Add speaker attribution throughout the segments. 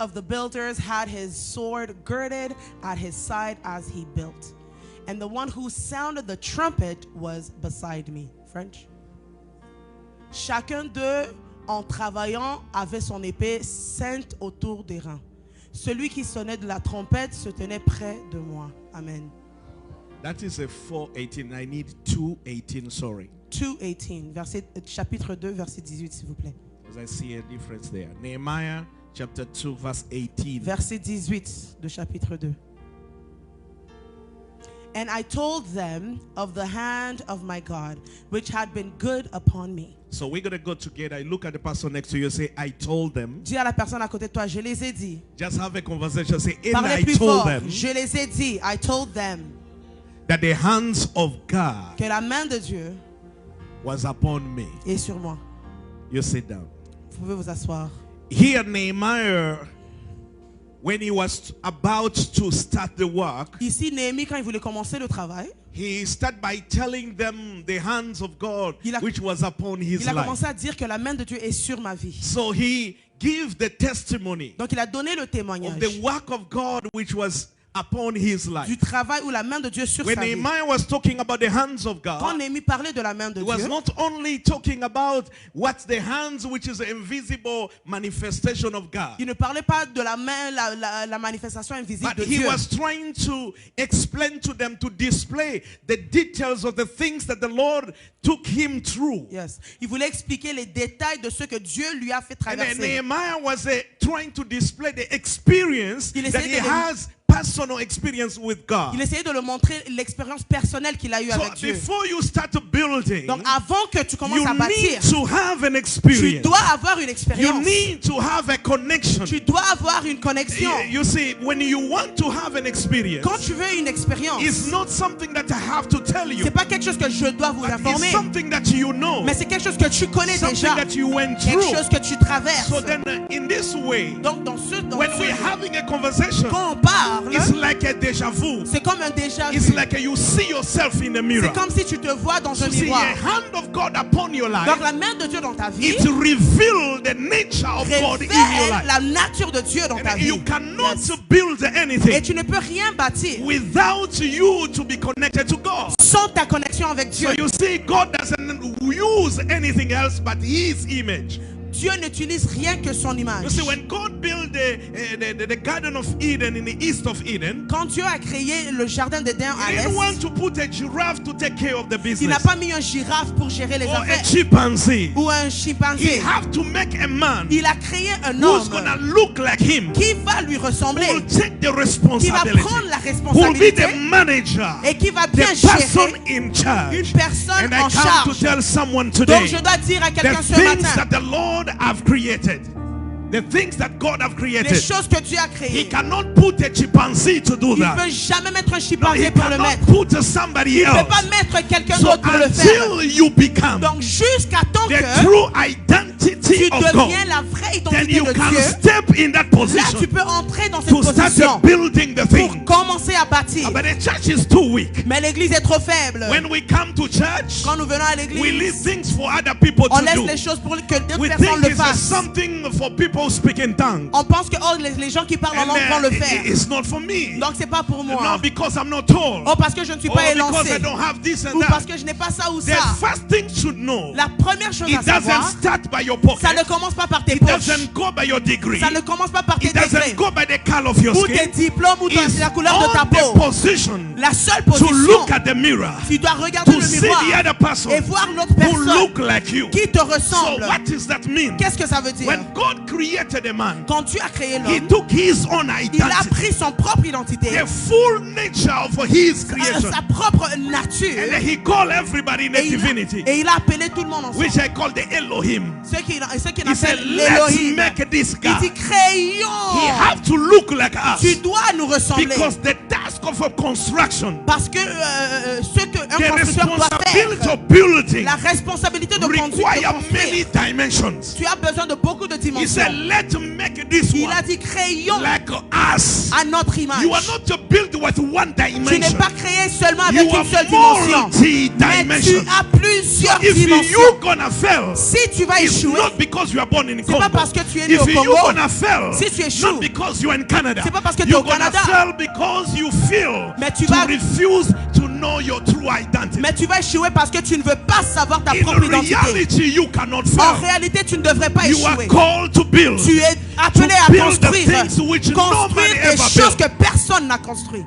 Speaker 1: of the builders had his sword girded at his side as he built. And the one who sounded the trumpet was beside me. French. Chacun d'eux, en travaillant, avait son épée ceinte autour des reins. Celui qui sonnait de la trompette se tenait près de moi. Amen.
Speaker 2: That is a 4:18. I need 2:18, sorry.
Speaker 1: 2:18, chapitre 2, verset 18, s'il vous plaît.
Speaker 2: Because I see a difference there. Nehemiah chapter 2, verse 18.
Speaker 1: Verset 18 de chapitre 2. And I told them of the hand of my God, which had been good upon me.
Speaker 2: So we're going to go together. I look at the person next to you and say, I told them.
Speaker 1: Dis à la personne à côté de toi, je les ai dit.
Speaker 2: Just have a conversation. Say, and
Speaker 1: Parlez
Speaker 2: I
Speaker 1: plus
Speaker 2: told
Speaker 1: fort.
Speaker 2: them
Speaker 1: Je les ai dit. I told them
Speaker 2: that the hands of God
Speaker 1: que la main de Dieu
Speaker 2: was upon me.
Speaker 1: est sur moi.
Speaker 2: You sit down.
Speaker 1: Vous pouvez vous asseoir.
Speaker 2: Here Nehemiah, when he was about to start the work,
Speaker 1: Ici, Néhémie, quand il voulait commencer le travail,
Speaker 2: he started by telling them the hands of God which was upon his
Speaker 1: il a
Speaker 2: life.
Speaker 1: commencé à dire que la main de Dieu est sur ma vie.
Speaker 2: So he gave the testimony
Speaker 1: Donc il a donné le
Speaker 2: of
Speaker 1: témoignage
Speaker 2: the work of God which was upon his life.
Speaker 1: du travail ou la main de Dieu sur
Speaker 2: When
Speaker 1: sa vie.
Speaker 2: Nehemiah was talking about the hands of
Speaker 1: Quand
Speaker 2: God,
Speaker 1: Néhémie parlait de la main de
Speaker 2: he was
Speaker 1: Dieu,
Speaker 2: not only talking about what's the hands, which is the invisible manifestation of God,
Speaker 1: il ne parlait pas de la main, la manifestation invisible
Speaker 2: but
Speaker 1: de
Speaker 2: he
Speaker 1: Dieu.
Speaker 2: was trying to explain to them, to display the details of the things that the Lord took him through.
Speaker 1: Yes. Il voulait expliquer les détails de ce que Dieu lui a fait
Speaker 2: And then
Speaker 1: traverser.
Speaker 2: Nehemiah was trying to display the experience
Speaker 1: Il
Speaker 2: that
Speaker 1: essayait
Speaker 2: he
Speaker 1: de-
Speaker 2: has personal experience with God.
Speaker 1: Il essayait de le montrer l'expérience personnelle qu'il a eue
Speaker 2: So
Speaker 1: avec Dieu.
Speaker 2: before you start building,
Speaker 1: Donc avant que tu commences
Speaker 2: you
Speaker 1: à
Speaker 2: need
Speaker 1: bâtir,
Speaker 2: to have an
Speaker 1: tu
Speaker 2: experience.
Speaker 1: dois avoir une
Speaker 2: You
Speaker 1: expérience.
Speaker 2: need to have a connection.
Speaker 1: Tu dois avoir une connexion.
Speaker 2: You see, when you want to have an experience,
Speaker 1: Quand tu veux une expérience,
Speaker 2: it's not something that I have to tell you.
Speaker 1: c'est pas quelque chose que je dois vous
Speaker 2: But
Speaker 1: informer,
Speaker 2: it's something that you know.
Speaker 1: mais c'est quelque chose que tu connais
Speaker 2: Something
Speaker 1: déjà,
Speaker 2: that you went
Speaker 1: quelque
Speaker 2: through.
Speaker 1: chose que tu traverses.
Speaker 2: So then in this way,
Speaker 1: Donc
Speaker 2: when we're having a conversation,
Speaker 1: quand on parle,
Speaker 2: it's like a déjà vu.
Speaker 1: c'est comme un déjà
Speaker 2: It's
Speaker 1: vu.
Speaker 2: like you see yourself in the mirror.
Speaker 1: C'est comme si tu te vois dans un
Speaker 2: You see
Speaker 1: miroir.
Speaker 2: a hand of God upon your life.
Speaker 1: Donc la main de Dieu dans ta vie
Speaker 2: It reveals the nature of God in your
Speaker 1: révèle
Speaker 2: life.
Speaker 1: la nature de Dieu dans ta
Speaker 2: And
Speaker 1: vie.
Speaker 2: you cannot
Speaker 1: Yes.
Speaker 2: build
Speaker 1: Et
Speaker 2: anything
Speaker 1: tu ne peux rien bâtir
Speaker 2: without you to be connected to God.
Speaker 1: sans ta connexion avec Dieu.
Speaker 2: So you see, God doesn't use anything else but His image.
Speaker 1: Dieu n'utilise rien que son image.
Speaker 2: You see, when God built the Garden of Eden in the east of Eden,
Speaker 1: Quand Dieu a créé le jardin d'Éden à
Speaker 2: He
Speaker 1: l'est,
Speaker 2: didn't want to put a giraffe to take care of the
Speaker 1: il n'a
Speaker 2: business
Speaker 1: pas mis un girafe pour gérer les
Speaker 2: or a
Speaker 1: affaires
Speaker 2: chimpanzee.
Speaker 1: ou un
Speaker 2: He
Speaker 1: chimpanzé.
Speaker 2: have to make a man
Speaker 1: Il a créé un
Speaker 2: who's
Speaker 1: homme
Speaker 2: gonna look like him,
Speaker 1: qui va lui
Speaker 2: who
Speaker 1: ressembler,
Speaker 2: will take the
Speaker 1: qui va
Speaker 2: responsibility,
Speaker 1: prendre la
Speaker 2: who will be
Speaker 1: responsabilité
Speaker 2: the manager,
Speaker 1: et qui va
Speaker 2: the
Speaker 1: bien
Speaker 2: person
Speaker 1: gérer
Speaker 2: in charge.
Speaker 1: une personne
Speaker 2: And I
Speaker 1: en
Speaker 2: come to
Speaker 1: charge.
Speaker 2: tell someone
Speaker 1: Donc
Speaker 2: today,
Speaker 1: je dois dire à
Speaker 2: the
Speaker 1: quelqu'un ce
Speaker 2: things
Speaker 1: matin,
Speaker 2: that the Lord have created, the things that God have
Speaker 1: les
Speaker 2: created,
Speaker 1: choses que Dieu a
Speaker 2: He
Speaker 1: créées,
Speaker 2: cannot put a chimpanzee to do
Speaker 1: il ne
Speaker 2: that.
Speaker 1: peut jamais mettre un
Speaker 2: No,
Speaker 1: chimpanzé
Speaker 2: He
Speaker 1: pour le
Speaker 2: cannot
Speaker 1: mettre.
Speaker 2: put somebody
Speaker 1: Il ne peut
Speaker 2: else.
Speaker 1: pas mettre quelqu'un
Speaker 2: So
Speaker 1: d'autre pour le faire.
Speaker 2: until you become
Speaker 1: Donc jusqu'à temps
Speaker 2: the
Speaker 1: que
Speaker 2: true identity
Speaker 1: tu
Speaker 2: of God,
Speaker 1: deviens la vraie
Speaker 2: then
Speaker 1: identité
Speaker 2: you
Speaker 1: de
Speaker 2: can
Speaker 1: Dieu,
Speaker 2: step in that
Speaker 1: là
Speaker 2: position
Speaker 1: tu peux entrer dans cette
Speaker 2: to start
Speaker 1: position
Speaker 2: building the
Speaker 1: pour
Speaker 2: thing.
Speaker 1: commencer à bâtir.
Speaker 2: But the church is too weak.
Speaker 1: Mais l'église est trop faible.
Speaker 2: When we come to church,
Speaker 1: Quand nous venons à
Speaker 2: we leave
Speaker 1: l'église,
Speaker 2: things for other people
Speaker 1: on
Speaker 2: to
Speaker 1: laisse
Speaker 2: do.
Speaker 1: les choses pour que d'autres
Speaker 2: We
Speaker 1: personnes
Speaker 2: think
Speaker 1: le
Speaker 2: it's
Speaker 1: fassent.
Speaker 2: something for people speaking tongues.
Speaker 1: On pense que oh, les gens qui parlent en
Speaker 2: And
Speaker 1: langue vont le faire.
Speaker 2: it's not for me.
Speaker 1: Donc c'est pas pour
Speaker 2: No,
Speaker 1: moi.
Speaker 2: because I'm not told.
Speaker 1: Oh, parce que je ne suis
Speaker 2: Or
Speaker 1: pas
Speaker 2: because
Speaker 1: élancé.
Speaker 2: I don't have this and
Speaker 1: Ou parce
Speaker 2: that.
Speaker 1: que je n'ai pas ça ou
Speaker 2: The
Speaker 1: ça.
Speaker 2: first thing to know,
Speaker 1: La première chose à
Speaker 2: it doesn't
Speaker 1: savoir,
Speaker 2: start by your pocket.
Speaker 1: ça ne commence pas par tes
Speaker 2: It
Speaker 1: poches.
Speaker 2: doesn't go by your degree.
Speaker 1: Ça ne commence pas par tes
Speaker 2: It doesn't
Speaker 1: degrés.
Speaker 2: go by the color of your
Speaker 1: Ou tes
Speaker 2: skin.
Speaker 1: diplômes ou
Speaker 2: It's
Speaker 1: la couleur de ta
Speaker 2: on the
Speaker 1: peau.
Speaker 2: position
Speaker 1: La seule
Speaker 2: to
Speaker 1: position,
Speaker 2: look at the mirror,
Speaker 1: tu dois regarder
Speaker 2: to
Speaker 1: le
Speaker 2: see
Speaker 1: miroir
Speaker 2: the other person
Speaker 1: et voir l'autre
Speaker 2: who
Speaker 1: personne
Speaker 2: look like you.
Speaker 1: qui te
Speaker 2: So
Speaker 1: ressemble.
Speaker 2: what does that mean?
Speaker 1: Qu'est-ce que ça veut dire?
Speaker 2: When God created a man,
Speaker 1: Quand Dieu a créé
Speaker 2: He
Speaker 1: l'homme,
Speaker 2: took His own
Speaker 1: il a
Speaker 2: identity,
Speaker 1: pris son propre identité,
Speaker 2: the full nature of His creation,
Speaker 1: sa propre
Speaker 2: and
Speaker 1: nature,
Speaker 2: then He called everybody in a divinity,
Speaker 1: et il a appelé tout le monde ensemble.
Speaker 2: which I call the Elohim.
Speaker 1: Ceux qui
Speaker 2: He said,
Speaker 1: appellent
Speaker 2: let's
Speaker 1: l'Élohim.
Speaker 2: make this
Speaker 1: Il dit
Speaker 2: guy. He
Speaker 1: créons.
Speaker 2: have to look like us,
Speaker 1: Tu dois nous ressembler.
Speaker 2: because the task task of a construction,
Speaker 1: Parce que ce qu'un
Speaker 2: the
Speaker 1: constructeur doit
Speaker 2: responsibility
Speaker 1: faire,
Speaker 2: of building
Speaker 1: la responsabilité de conduire,
Speaker 2: require many dimensions.
Speaker 1: tu as besoin de beaucoup de
Speaker 2: He
Speaker 1: dimensions.
Speaker 2: said, let's make this
Speaker 1: Il a
Speaker 2: one
Speaker 1: dit créons
Speaker 2: like us.
Speaker 1: à notre image.
Speaker 2: You are not to build with one
Speaker 1: Tu n'es
Speaker 2: dimension.
Speaker 1: pas créé seulement avec
Speaker 2: You
Speaker 1: une
Speaker 2: are
Speaker 1: seule dimension, mais tu
Speaker 2: multi-dimension.
Speaker 1: as plusieurs
Speaker 2: If
Speaker 1: dimensions.
Speaker 2: you gonna fail,
Speaker 1: Si tu vas
Speaker 2: it's
Speaker 1: échouer,
Speaker 2: not because you are born in
Speaker 1: c'est pas
Speaker 2: Congo.
Speaker 1: parce que tu es né
Speaker 2: If
Speaker 1: au
Speaker 2: you
Speaker 1: Congo.
Speaker 2: gonna fail,
Speaker 1: Si tu échoues,
Speaker 2: not because you are in Canada,
Speaker 1: c'est pas parce que tu es
Speaker 2: you're
Speaker 1: au
Speaker 2: gonna
Speaker 1: Canada.
Speaker 2: fail because you feel
Speaker 1: Mais tu
Speaker 2: to
Speaker 1: vas-
Speaker 2: refuse to know your true identity.
Speaker 1: mais tu vas échouer parce que tu ne veux pas savoir ta
Speaker 2: In
Speaker 1: propre identité.
Speaker 2: reality, you cannot
Speaker 1: En
Speaker 2: fail.
Speaker 1: réalité, tu ne devrais pas
Speaker 2: You are
Speaker 1: échouer.
Speaker 2: called to build.
Speaker 1: Tu es appelé
Speaker 2: To
Speaker 1: à
Speaker 2: build the
Speaker 1: construire.
Speaker 2: things which no man
Speaker 1: Construire des
Speaker 2: ever
Speaker 1: choses
Speaker 2: built.
Speaker 1: que personne n'a construit.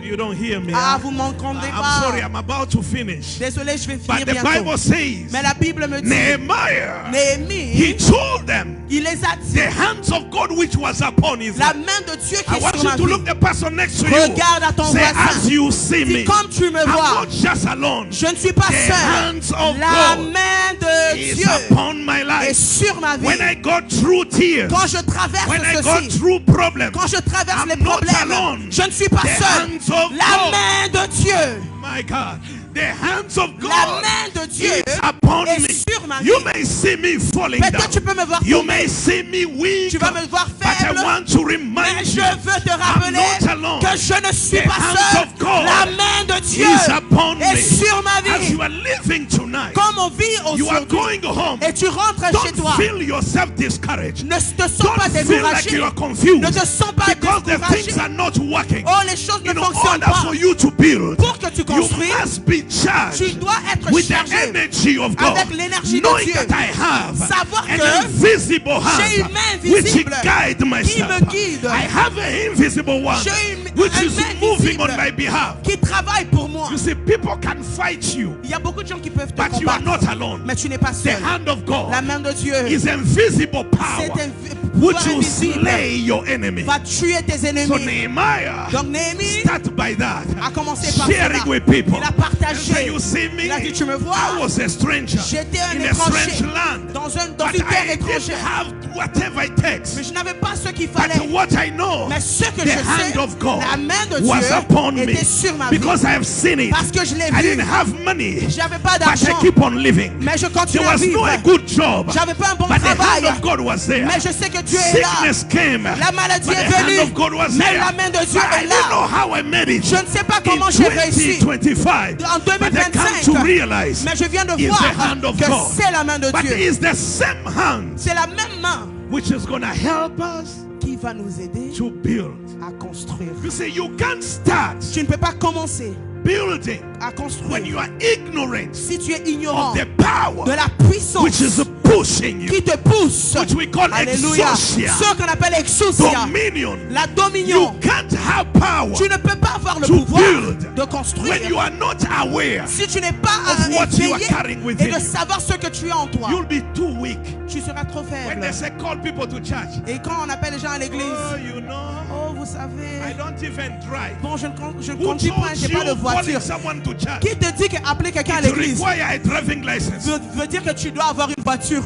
Speaker 2: You don't hear me.
Speaker 1: Ah,
Speaker 2: huh?
Speaker 1: vous m'entendez
Speaker 2: I'm
Speaker 1: pas.
Speaker 2: sorry, I'm about to finish.
Speaker 1: Désolé, je vais
Speaker 2: But
Speaker 1: finir
Speaker 2: the
Speaker 1: bientôt.
Speaker 2: Bible says,
Speaker 1: Mais la Bible me dit,
Speaker 2: Nehemiah, he
Speaker 1: Néhémie,
Speaker 2: told them,
Speaker 1: il les a dit,
Speaker 2: the hands of God which was upon his
Speaker 1: la
Speaker 2: life.
Speaker 1: main de Dieu qui
Speaker 2: I
Speaker 1: est
Speaker 2: want
Speaker 1: sur
Speaker 2: you
Speaker 1: ma
Speaker 2: to look
Speaker 1: vie.
Speaker 2: the person next to you.
Speaker 1: Regarde à ton
Speaker 2: Say,
Speaker 1: voisin.
Speaker 2: as you see
Speaker 1: Dis,
Speaker 2: me,
Speaker 1: comme tu me
Speaker 2: I'm
Speaker 1: vois,
Speaker 2: not just alone.
Speaker 1: je ne suis pas
Speaker 2: The
Speaker 1: seul.
Speaker 2: hands of
Speaker 1: La
Speaker 2: God
Speaker 1: main de
Speaker 2: is
Speaker 1: Dieu
Speaker 2: upon my
Speaker 1: est
Speaker 2: life.
Speaker 1: sur ma vie.
Speaker 2: When I go through tears,
Speaker 1: Quand je traverse
Speaker 2: when I go
Speaker 1: ceci,
Speaker 2: through problems,
Speaker 1: quand je traverse
Speaker 2: I'm
Speaker 1: les
Speaker 2: not
Speaker 1: problèmes,
Speaker 2: alone.
Speaker 1: je ne suis pas
Speaker 2: The
Speaker 1: seul.
Speaker 2: hands of
Speaker 1: La
Speaker 2: God.
Speaker 1: main de Dieu,
Speaker 2: My God, the hands of
Speaker 1: la
Speaker 2: God
Speaker 1: main de Dieu
Speaker 2: is upon
Speaker 1: est
Speaker 2: me.
Speaker 1: sur ma vie.
Speaker 2: You may see me falling
Speaker 1: Peut-être tu
Speaker 2: down.
Speaker 1: peux me voir
Speaker 2: You
Speaker 1: tomber.
Speaker 2: may see me weak.
Speaker 1: Tu vas me voir
Speaker 2: But I
Speaker 1: faible.
Speaker 2: want to
Speaker 1: Mais
Speaker 2: remind
Speaker 1: je
Speaker 2: you,
Speaker 1: veux te
Speaker 2: I'm
Speaker 1: rappeler
Speaker 2: not alone.
Speaker 1: que je ne suis
Speaker 2: The
Speaker 1: pas
Speaker 2: hands
Speaker 1: seul.
Speaker 2: of God
Speaker 1: La main de Dieu
Speaker 2: is upon
Speaker 1: est
Speaker 2: me.
Speaker 1: sur ma
Speaker 2: As
Speaker 1: vie.
Speaker 2: you are living tonight,
Speaker 1: Comme on vit
Speaker 2: you are
Speaker 1: aujourd'hui,
Speaker 2: going home.
Speaker 1: et tu rentres chez
Speaker 2: Don't
Speaker 1: toi,
Speaker 2: feel yourself discouraged.
Speaker 1: ne te sens
Speaker 2: Don't
Speaker 1: pas
Speaker 2: feel like
Speaker 1: découragé.
Speaker 2: you are confused.
Speaker 1: Ne te sens pas
Speaker 2: Because the
Speaker 1: découragé.
Speaker 2: things are not working.
Speaker 1: Oh, les choses ne
Speaker 2: In
Speaker 1: fonctionnent
Speaker 2: order
Speaker 1: pas.
Speaker 2: for you to build,
Speaker 1: Pour que tu
Speaker 2: you
Speaker 1: construises,
Speaker 2: must be
Speaker 1: tu
Speaker 2: charged
Speaker 1: dois être
Speaker 2: with the
Speaker 1: chargé
Speaker 2: energy of God.
Speaker 1: avec l'énergie de
Speaker 2: Knowing
Speaker 1: Dieu.
Speaker 2: that I have
Speaker 1: Savoir
Speaker 2: an
Speaker 1: que
Speaker 2: invisible
Speaker 1: j'ai
Speaker 2: hand
Speaker 1: une main
Speaker 2: which
Speaker 1: visible
Speaker 2: guide
Speaker 1: qui
Speaker 2: myself.
Speaker 1: me guide.
Speaker 2: I have an invisible one
Speaker 1: J'ai une
Speaker 2: which is
Speaker 1: main
Speaker 2: moving
Speaker 1: visible
Speaker 2: on my behalf.
Speaker 1: qui travaille pour moi.
Speaker 2: You see, people can fight you,
Speaker 1: Il y a beaucoup de gens qui peuvent te
Speaker 2: but you are
Speaker 1: combattre,
Speaker 2: not alone.
Speaker 1: mais tu n'es pas
Speaker 2: The
Speaker 1: seul.
Speaker 2: hand of
Speaker 1: La
Speaker 2: God
Speaker 1: main de Dieu,
Speaker 2: is invisible
Speaker 1: c'est
Speaker 2: power
Speaker 1: un
Speaker 2: which
Speaker 1: pouvoir
Speaker 2: will
Speaker 1: invisible,
Speaker 2: slay your enemy.
Speaker 1: va tuer tes
Speaker 2: So
Speaker 1: ennemis.
Speaker 2: Nehemiah
Speaker 1: Donc Néhémie
Speaker 2: start by that,
Speaker 1: a commencé par
Speaker 2: sharing
Speaker 1: cela.
Speaker 2: with people.
Speaker 1: Il a
Speaker 2: And
Speaker 1: partagé.
Speaker 2: say, you see me,
Speaker 1: Il a dit, tu me vois,
Speaker 2: I was a stranger
Speaker 1: j'étais un
Speaker 2: in a
Speaker 1: étranger
Speaker 2: strange land,
Speaker 1: dans une
Speaker 2: but
Speaker 1: terre
Speaker 2: I didn't
Speaker 1: étrangère.
Speaker 2: have whatever it takes.
Speaker 1: Mais je n'avais pas ce qu'il
Speaker 2: But
Speaker 1: fallait.
Speaker 2: what I know,
Speaker 1: Mais ce que
Speaker 2: the
Speaker 1: je
Speaker 2: hand
Speaker 1: sais,
Speaker 2: of God
Speaker 1: la main de
Speaker 2: was
Speaker 1: Dieu
Speaker 2: upon me
Speaker 1: était sur ma vie.
Speaker 2: because I have seen it.
Speaker 1: Parce que je l'ai
Speaker 2: I
Speaker 1: vu.
Speaker 2: didn't have money,
Speaker 1: J'avais pas
Speaker 2: but I
Speaker 1: d'argent,
Speaker 2: keep on living.
Speaker 1: mais je continue
Speaker 2: There
Speaker 1: à
Speaker 2: was
Speaker 1: vivre.
Speaker 2: no a good job,
Speaker 1: J'avais pas un bon
Speaker 2: but the hand
Speaker 1: travail,
Speaker 2: of God was there.
Speaker 1: mais je sais que Dieu est là.
Speaker 2: Sickness came,
Speaker 1: La maladie
Speaker 2: but
Speaker 1: est
Speaker 2: the hand
Speaker 1: venue,
Speaker 2: of God was
Speaker 1: mais
Speaker 2: there.
Speaker 1: la main de Dieu
Speaker 2: But I
Speaker 1: est
Speaker 2: didn't know
Speaker 1: là.
Speaker 2: how I made it.
Speaker 1: Je ne sais pas
Speaker 2: In
Speaker 1: comment j'ai réussi
Speaker 2: 2025,
Speaker 1: en
Speaker 2: but I come
Speaker 1: 2025,
Speaker 2: to realize
Speaker 1: mais je viens de
Speaker 2: it's
Speaker 1: voir
Speaker 2: the hand of
Speaker 1: que
Speaker 2: God.
Speaker 1: c'est la main de
Speaker 2: But
Speaker 1: Dieu.
Speaker 2: it's the same hand
Speaker 1: C'est la même main
Speaker 2: which is going to help us
Speaker 1: qui va nous aider
Speaker 2: to build.
Speaker 1: à construire.
Speaker 2: You see, you can't start
Speaker 1: Tu ne peux pas commencer
Speaker 2: building
Speaker 1: à
Speaker 2: when
Speaker 1: construire
Speaker 2: you are ignorant
Speaker 1: si tu es ignorant
Speaker 2: of the power
Speaker 1: de la
Speaker 2: which
Speaker 1: puissance
Speaker 2: is pushing you,
Speaker 1: qui te pousse.
Speaker 2: which we call
Speaker 1: Alléluia.
Speaker 2: exousia,
Speaker 1: Ce qu'on appelle exousia,
Speaker 2: dominion.
Speaker 1: la
Speaker 2: You
Speaker 1: dominion.
Speaker 2: can't have power
Speaker 1: Tu ne peux pas avoir le
Speaker 2: to
Speaker 1: pouvoir
Speaker 2: build
Speaker 1: de construire
Speaker 2: when you are not aware.
Speaker 1: si tu n'es pas
Speaker 2: of what you are
Speaker 1: éveillé
Speaker 2: carrying
Speaker 1: et
Speaker 2: within
Speaker 1: de
Speaker 2: you.
Speaker 1: savoir ce que tu as en toi.
Speaker 2: You'll be too weak.
Speaker 1: Tu seras trop
Speaker 2: When
Speaker 1: faible.
Speaker 2: they say call people to church,
Speaker 1: Et quand on appelle les gens à l'église,
Speaker 2: oh, you know,
Speaker 1: oh, vous
Speaker 2: I
Speaker 1: savez,
Speaker 2: don't even drive.
Speaker 1: bon, je ne
Speaker 2: Who
Speaker 1: conduis pas,
Speaker 2: told
Speaker 1: j'ai pas de
Speaker 2: you calling
Speaker 1: voiture.
Speaker 2: someone to church?
Speaker 1: Qui te dit qu'appeler quelqu'un à
Speaker 2: It
Speaker 1: l'église
Speaker 2: require a driving license.
Speaker 1: veut dire que tu dois avoir une voiture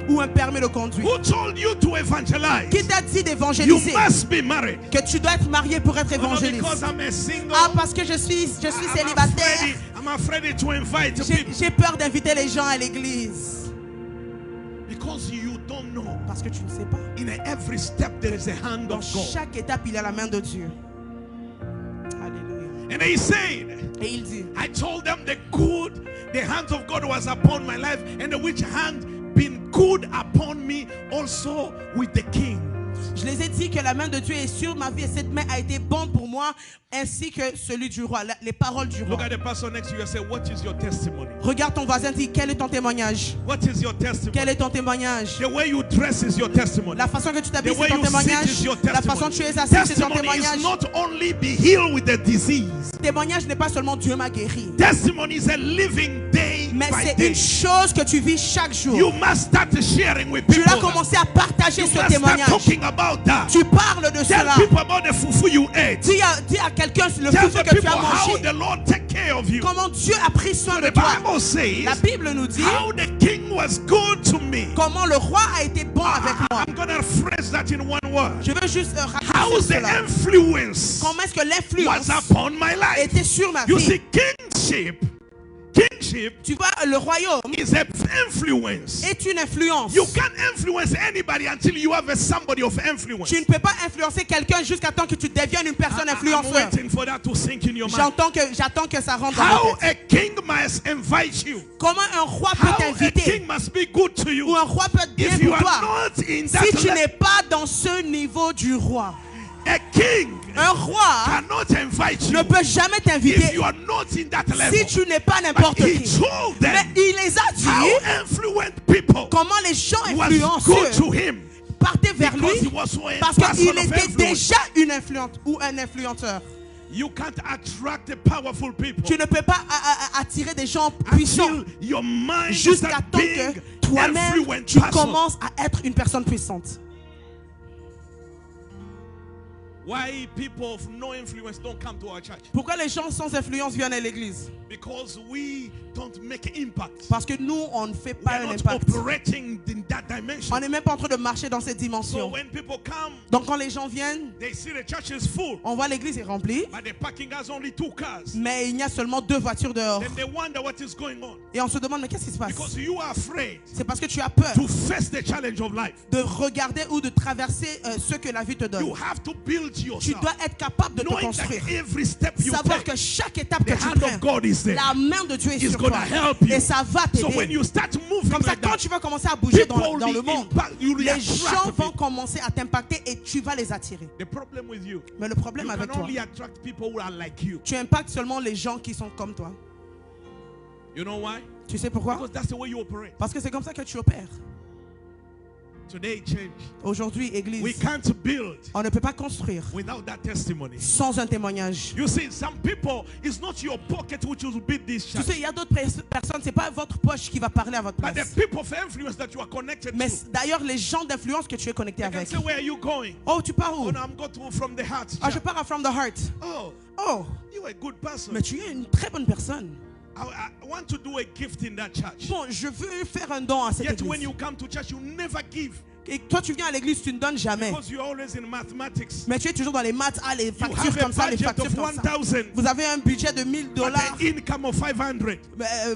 Speaker 1: ou un permis de conduire?
Speaker 2: Who told you to evangelize?
Speaker 1: Qui t'a dit
Speaker 2: You
Speaker 1: d'évangéliser?
Speaker 2: must be married.
Speaker 1: Que tu dois être marié pour être
Speaker 2: Oh, no,
Speaker 1: évangéliste?
Speaker 2: because I'm a single.
Speaker 1: Ah, parce que je suis célibataire.
Speaker 2: I'm afraid to invite people.
Speaker 1: J'ai peur d'inviter les gens à l'église.
Speaker 2: Because you don't know.
Speaker 1: Parce que tu ne sais pas.
Speaker 2: In every step there is a hand
Speaker 1: Dans
Speaker 2: of God.
Speaker 1: chaque étape, il y a la main de Dieu. Alléluia.
Speaker 2: And he said,
Speaker 1: Et il dit,
Speaker 2: I told them the hands of God was upon my life, and the which hand been good upon me also with the king.
Speaker 1: je les ai dit que la main de Dieu est sur ma vie et cette main a été bonne pour moi ainsi que celui du roi, les paroles du
Speaker 2: Look
Speaker 1: roi.
Speaker 2: at the person next to you and say, what is your testimony?
Speaker 1: Regarde ton voisin, dis quel est ton témoignage?
Speaker 2: What is your testimony?
Speaker 1: Quel est ton témoignage?
Speaker 2: The way you dress is your testimony.
Speaker 1: La façon que tu
Speaker 2: The
Speaker 1: t'habilles, c'est
Speaker 2: way
Speaker 1: ton
Speaker 2: you sit
Speaker 1: témoignage.
Speaker 2: is your
Speaker 1: La façon
Speaker 2: testimony.
Speaker 1: que tu es assis, c'est ton
Speaker 2: Testimony is
Speaker 1: témoignage.
Speaker 2: not only be healed with the disease.
Speaker 1: Témoignage n'est pas seulement Dieu m'a guéri,
Speaker 2: Testimony is a living day
Speaker 1: mais
Speaker 2: by
Speaker 1: c'est
Speaker 2: day.
Speaker 1: une chose que tu vis chaque jour.
Speaker 2: You must start sharing with
Speaker 1: Tu
Speaker 2: people.
Speaker 1: dois commencer à partager
Speaker 2: You
Speaker 1: ce
Speaker 2: must start
Speaker 1: témoignage.
Speaker 2: talking about that.
Speaker 1: Tu parles de
Speaker 2: Tell
Speaker 1: cela.
Speaker 2: people about the fufu you ate.
Speaker 1: Dis à quelqu'un le
Speaker 2: Tell
Speaker 1: fufu
Speaker 2: the
Speaker 1: que tu
Speaker 2: people
Speaker 1: as
Speaker 2: how
Speaker 1: mangé.
Speaker 2: the Lord take care care of you.
Speaker 1: comment Dieu a pris soin
Speaker 2: So
Speaker 1: de
Speaker 2: the
Speaker 1: toi.
Speaker 2: Bible says
Speaker 1: La Bible nous dit
Speaker 2: how the king was good to me.
Speaker 1: comment le roi a été bon avec moi.
Speaker 2: I'm gonna phrase that in one word.
Speaker 1: Je veux juste
Speaker 2: How
Speaker 1: raccourcir
Speaker 2: the
Speaker 1: cela.
Speaker 2: influence
Speaker 1: Comment est-ce que
Speaker 2: was
Speaker 1: l'influence
Speaker 2: upon my life.
Speaker 1: était sur ma
Speaker 2: You
Speaker 1: vie?
Speaker 2: see, kingship
Speaker 1: Tu vois, le royaume
Speaker 2: is an influence.
Speaker 1: est une influence.
Speaker 2: You can't influence anybody until you have somebody of influence.
Speaker 1: Tu ne peux pas influencer quelqu'un jusqu'à temps que tu deviennes une personne
Speaker 2: I'm
Speaker 1: influenceuse.
Speaker 2: waiting for that to sink in your mind.
Speaker 1: J'attends que ça rentre dans
Speaker 2: How
Speaker 1: ma tête.
Speaker 2: a king must invite you.
Speaker 1: Comment un roi peut
Speaker 2: How a
Speaker 1: t'inviter?
Speaker 2: king must be good to you.
Speaker 1: Ou un roi peut être bien
Speaker 2: If you
Speaker 1: pour
Speaker 2: are
Speaker 1: toi?
Speaker 2: not in that
Speaker 1: Si tu n'es
Speaker 2: level,
Speaker 1: pas dans ce niveau du roi,
Speaker 2: a king
Speaker 1: un roi
Speaker 2: cannot invite
Speaker 1: ne
Speaker 2: you
Speaker 1: peut jamais
Speaker 2: if
Speaker 1: t'inviter
Speaker 2: you are not in that level.
Speaker 1: si tu n'es pas
Speaker 2: But
Speaker 1: n'importe
Speaker 2: he
Speaker 1: qui.
Speaker 2: told
Speaker 1: Mais
Speaker 2: them
Speaker 1: il les a
Speaker 2: how
Speaker 1: dit
Speaker 2: influent people
Speaker 1: comment les gens
Speaker 2: was good
Speaker 1: influenceux
Speaker 2: to him
Speaker 1: partaient vers
Speaker 2: because he
Speaker 1: lui
Speaker 2: was so a
Speaker 1: parce
Speaker 2: person
Speaker 1: qu'il
Speaker 2: of
Speaker 1: était
Speaker 2: influence.
Speaker 1: déjà une influente ou un influenceur.
Speaker 2: You can't attract the powerful people
Speaker 1: Tu ne peux pas attirer des gens puissants
Speaker 2: until your mind
Speaker 1: jusqu'à
Speaker 2: starts
Speaker 1: temps
Speaker 2: being
Speaker 1: que toi-même
Speaker 2: influent
Speaker 1: tu
Speaker 2: person.
Speaker 1: commences à être une personne puissante.
Speaker 2: Why people of no influence don't come to our church?
Speaker 1: Pourquoi les gens sans influence viennent à l'église?
Speaker 2: Because we don't make impact.
Speaker 1: Parce que nous, on ne fait
Speaker 2: We
Speaker 1: pas
Speaker 2: are
Speaker 1: un
Speaker 2: not
Speaker 1: impact.
Speaker 2: operating in that dimension.
Speaker 1: On n'est même pas en train de marcher dans cette
Speaker 2: So
Speaker 1: dimension.
Speaker 2: when people come,
Speaker 1: Donc quand les gens viennent,
Speaker 2: they see the church is full,
Speaker 1: on voit l'église est remplie,
Speaker 2: but the parking has only 2 cars.
Speaker 1: mais il y a seulement 2 voitures dehors.
Speaker 2: Then they wonder what is going on.
Speaker 1: Et on se demande, mais qu'est-ce qui se passe?
Speaker 2: Because you are afraid
Speaker 1: C'est parce que tu as peur
Speaker 2: to face the challenge of life.
Speaker 1: de regarder ou de traverser ce que la vie te donne.
Speaker 2: You have to build
Speaker 1: Tu
Speaker 2: yourself.
Speaker 1: dois être capable de te
Speaker 2: Knowing
Speaker 1: construire.
Speaker 2: that every step you
Speaker 1: Savoir
Speaker 2: take,
Speaker 1: que chaque étape
Speaker 2: the
Speaker 1: que tu
Speaker 2: hand
Speaker 1: prends,
Speaker 2: of God is there.
Speaker 1: la main de Dieu est
Speaker 2: It's
Speaker 1: sur
Speaker 2: gonna
Speaker 1: toi.
Speaker 2: help you.
Speaker 1: Et ça va
Speaker 2: So when
Speaker 1: t'aider.
Speaker 2: you start moving
Speaker 1: Comme ça,
Speaker 2: like
Speaker 1: quand
Speaker 2: that,
Speaker 1: tu vas commencer à bouger dans
Speaker 2: people
Speaker 1: le monde,
Speaker 2: you
Speaker 1: les
Speaker 2: attract
Speaker 1: gens vont
Speaker 2: people.
Speaker 1: commencer à t'impacter et tu vas les attirer.
Speaker 2: The problem with you,
Speaker 1: Mais le problème
Speaker 2: you
Speaker 1: avec
Speaker 2: can
Speaker 1: toi,
Speaker 2: only attract people who are like you.
Speaker 1: tu impactes seulement les gens qui sont comme toi.
Speaker 2: You know why?
Speaker 1: Tu sais pourquoi?
Speaker 2: Because that's the way you operate.
Speaker 1: Parce que c'est comme ça que tu opères.
Speaker 2: Today, change.
Speaker 1: Aujourd'hui,
Speaker 2: We
Speaker 1: Église,
Speaker 2: can't build
Speaker 1: on ne peut pas construire
Speaker 2: without that testimony.
Speaker 1: sans un témoignage.
Speaker 2: You see, some people, it's not your pocket which will build this
Speaker 1: Tu
Speaker 2: church,
Speaker 1: sais, il y a d'autres personnes, c'est pas votre poche qui va parler à votre
Speaker 2: but the
Speaker 1: place.
Speaker 2: people of influence that you are connected
Speaker 1: Mais
Speaker 2: to.
Speaker 1: d'ailleurs, les gens d'influence que tu es connecté
Speaker 2: They can
Speaker 1: avec.
Speaker 2: say, where are you going?
Speaker 1: Oh, tu pars
Speaker 2: Oh
Speaker 1: où?
Speaker 2: no, I'm going to from the heart.
Speaker 1: Ah, je
Speaker 2: church.
Speaker 1: pars à From the Heart.
Speaker 2: Oh,
Speaker 1: Oh,
Speaker 2: you're a good person.
Speaker 1: mais tu es une très bonne personne.
Speaker 2: I want to do a gift in that church.
Speaker 1: Bon, je veux faire un don à cette
Speaker 2: Yet when
Speaker 1: église.
Speaker 2: you come to church, you never give
Speaker 1: Et toi, tu viens à l'église, tu ne donnes jamais.
Speaker 2: because you're always in mathematics.
Speaker 1: Mais tu es toujours dans les maths, les
Speaker 2: You
Speaker 1: factures
Speaker 2: have a
Speaker 1: comme ça, les
Speaker 2: budget
Speaker 1: factures
Speaker 2: of
Speaker 1: comme ça.
Speaker 2: 1,000,
Speaker 1: Vous avez un budget de $1000.
Speaker 2: but the income of 500.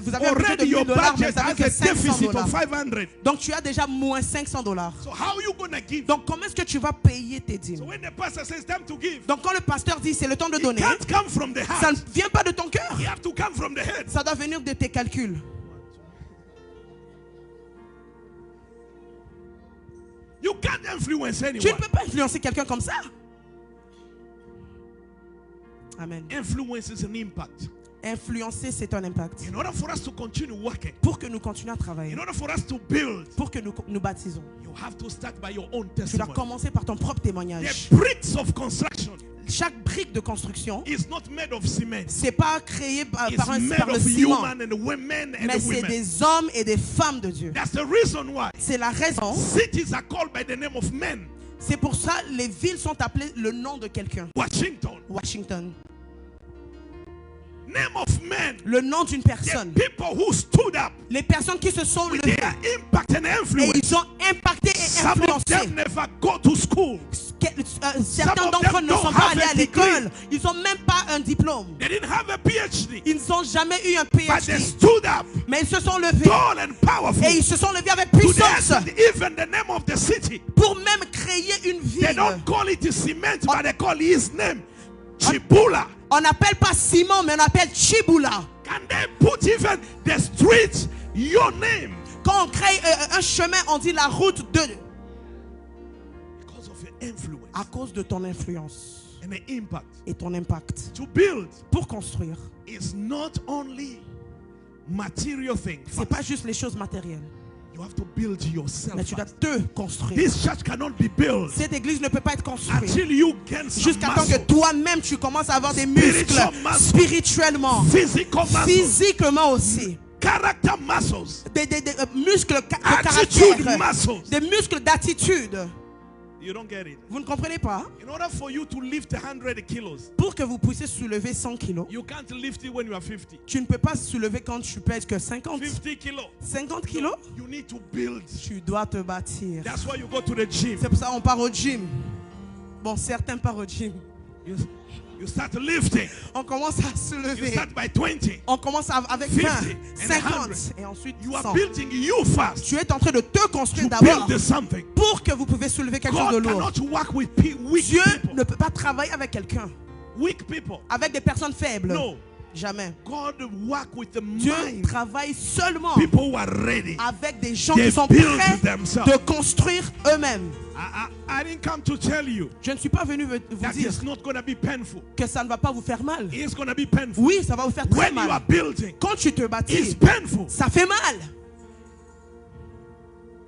Speaker 1: Vous avez un budget de
Speaker 2: Already your
Speaker 1: $1000, mais
Speaker 2: budget
Speaker 1: vous avez
Speaker 2: has
Speaker 1: que
Speaker 2: a deficit
Speaker 1: $500.
Speaker 2: of 500.
Speaker 1: Donc tu as déjà moins $500.
Speaker 2: So how are you gonna give?
Speaker 1: Donc comment est-ce que tu vas payer tes
Speaker 2: So
Speaker 1: dîmes?
Speaker 2: when the pastor says time to give,
Speaker 1: Donc quand le pasteur dit c'est le temps de
Speaker 2: it
Speaker 1: donner,
Speaker 2: can't come from the
Speaker 1: ça ne
Speaker 2: heart.
Speaker 1: vient pas de ton cœur.
Speaker 2: You have to come from the head.
Speaker 1: Ça doit venir de tes calculs.
Speaker 2: You can't influence
Speaker 1: Tu ne
Speaker 2: anyone.
Speaker 1: peux pas influencer quelqu'un comme ça. Amen.
Speaker 2: Influence is an impact.
Speaker 1: Influencer, c'est un impact.
Speaker 2: In order for us to continue working,
Speaker 1: Pour que nous continuions à travailler,
Speaker 2: in order for us to build,
Speaker 1: pour que nous baptisons,
Speaker 2: you have to start by your own
Speaker 1: tu dois
Speaker 2: testimony.
Speaker 1: commencer par ton propre témoignage.
Speaker 2: The bricks of construction
Speaker 1: Chaque brique de construction,
Speaker 2: is not made of cement.
Speaker 1: c'est pas créé par
Speaker 2: It's
Speaker 1: le
Speaker 2: made of
Speaker 1: ciment,
Speaker 2: human and women and
Speaker 1: mais c'est
Speaker 2: women.
Speaker 1: des hommes et des femmes de Dieu.
Speaker 2: That's the reason why
Speaker 1: C'est la raison.
Speaker 2: cities are called by the name of men.
Speaker 1: C'est pour ça les villes sont appelées le nom de quelqu'un.
Speaker 2: Washington,
Speaker 1: Washington.
Speaker 2: name of men.
Speaker 1: Le nom d'une
Speaker 2: The
Speaker 1: personne.
Speaker 2: people who stood up
Speaker 1: Les personnes qui se sont
Speaker 2: with
Speaker 1: levées
Speaker 2: their impact and
Speaker 1: et
Speaker 2: influence.
Speaker 1: ils ont impacté et
Speaker 2: Some of them
Speaker 1: influencé.
Speaker 2: never go to school.
Speaker 1: Certains
Speaker 2: of
Speaker 1: d'entre
Speaker 2: them
Speaker 1: eux ne
Speaker 2: don't
Speaker 1: sont pas
Speaker 2: have
Speaker 1: allés
Speaker 2: a
Speaker 1: à l'école. Ils n'ont même pas un diplôme.
Speaker 2: They didn't have a PhD,
Speaker 1: Ils n'ont jamais eu un
Speaker 2: but they
Speaker 1: PhD.
Speaker 2: stood up
Speaker 1: Mais ils se sont levés.
Speaker 2: tall and powerful.
Speaker 1: Et ils se sont levés avec
Speaker 2: To the
Speaker 1: puissance
Speaker 2: extent even the name of the city,
Speaker 1: pour même créer une
Speaker 2: they
Speaker 1: ville.
Speaker 2: don't call it cement, but they call his name Chibula.
Speaker 1: On n'appelle pas Simon, mais on appelle Chibula.
Speaker 2: Can they put even the street your name?
Speaker 1: Quand on crée un chemin, on dit la route de...
Speaker 2: Because of your influence
Speaker 1: À cause de ton influence
Speaker 2: and the impact.
Speaker 1: et ton impact.
Speaker 2: To build
Speaker 1: Pour construire,
Speaker 2: is not only material things.
Speaker 1: c'est pas juste les choses matérielles.
Speaker 2: You have to build yourself.
Speaker 1: Mais tu dois
Speaker 2: first.
Speaker 1: te construire.
Speaker 2: This church cannot be built
Speaker 1: Cette église ne peut pas être construite
Speaker 2: until you gain some
Speaker 1: jusqu'à temps que
Speaker 2: muscle,
Speaker 1: toi-même tu commences à avoir des muscles
Speaker 2: Spiritual muscle.
Speaker 1: spirituellement,
Speaker 2: physical muscle,
Speaker 1: physiquement aussi,
Speaker 2: character muscles,
Speaker 1: des muscles de
Speaker 2: attitude
Speaker 1: caractère,
Speaker 2: muscles.
Speaker 1: des muscles d'attitude.
Speaker 2: You don't get it.
Speaker 1: Vous ne comprenez pas?
Speaker 2: In order for you to lift 100 kilos,
Speaker 1: Pour que vous puissiez soulever 100 kilos,
Speaker 2: you can't lift it when you are 50.
Speaker 1: tu ne peux pas soulever quand tu pèses que 50.
Speaker 2: 50 kilos.
Speaker 1: 50 kilos,
Speaker 2: You need to build.
Speaker 1: tu dois te bâtir.
Speaker 2: That's why you go to the gym.
Speaker 1: C'est pour ça qu'on part au gym. Bon, certains partent au gym.
Speaker 2: You start lifting.
Speaker 1: On commence à
Speaker 2: You
Speaker 1: soulever.
Speaker 2: start by 20.
Speaker 1: On commence avec
Speaker 2: 50
Speaker 1: 20,
Speaker 2: and
Speaker 1: 50
Speaker 2: 100.
Speaker 1: et ensuite
Speaker 2: You are
Speaker 1: 100.
Speaker 2: building you first.
Speaker 1: Tu es en train de te construire
Speaker 2: To
Speaker 1: d'abord
Speaker 2: build something.
Speaker 1: pour que vous pouvez soulever quelque chose de
Speaker 2: God
Speaker 1: lourd.
Speaker 2: cannot work with weak
Speaker 1: Dieu
Speaker 2: people.
Speaker 1: ne peut pas travailler avec quelqu'un,
Speaker 2: Weak people.
Speaker 1: avec des personnes faibles.
Speaker 2: No.
Speaker 1: Jamais.
Speaker 2: God work with the
Speaker 1: Dieu
Speaker 2: mind.
Speaker 1: travaille seulement
Speaker 2: People who are ready.
Speaker 1: avec des gens
Speaker 2: They
Speaker 1: qui sont
Speaker 2: build
Speaker 1: prêts
Speaker 2: themselves.
Speaker 1: de construire eux-mêmes.
Speaker 2: I didn't come to tell you
Speaker 1: Je ne suis pas venu vous
Speaker 2: that
Speaker 1: dire
Speaker 2: it's not going to be painful.
Speaker 1: que ça ne va pas vous faire mal.
Speaker 2: It's going to be painful.
Speaker 1: Oui, ça va vous faire très
Speaker 2: When you are
Speaker 1: mal.
Speaker 2: building,
Speaker 1: Quand tu te
Speaker 2: it's
Speaker 1: bâtis,
Speaker 2: painful.
Speaker 1: ça fait mal.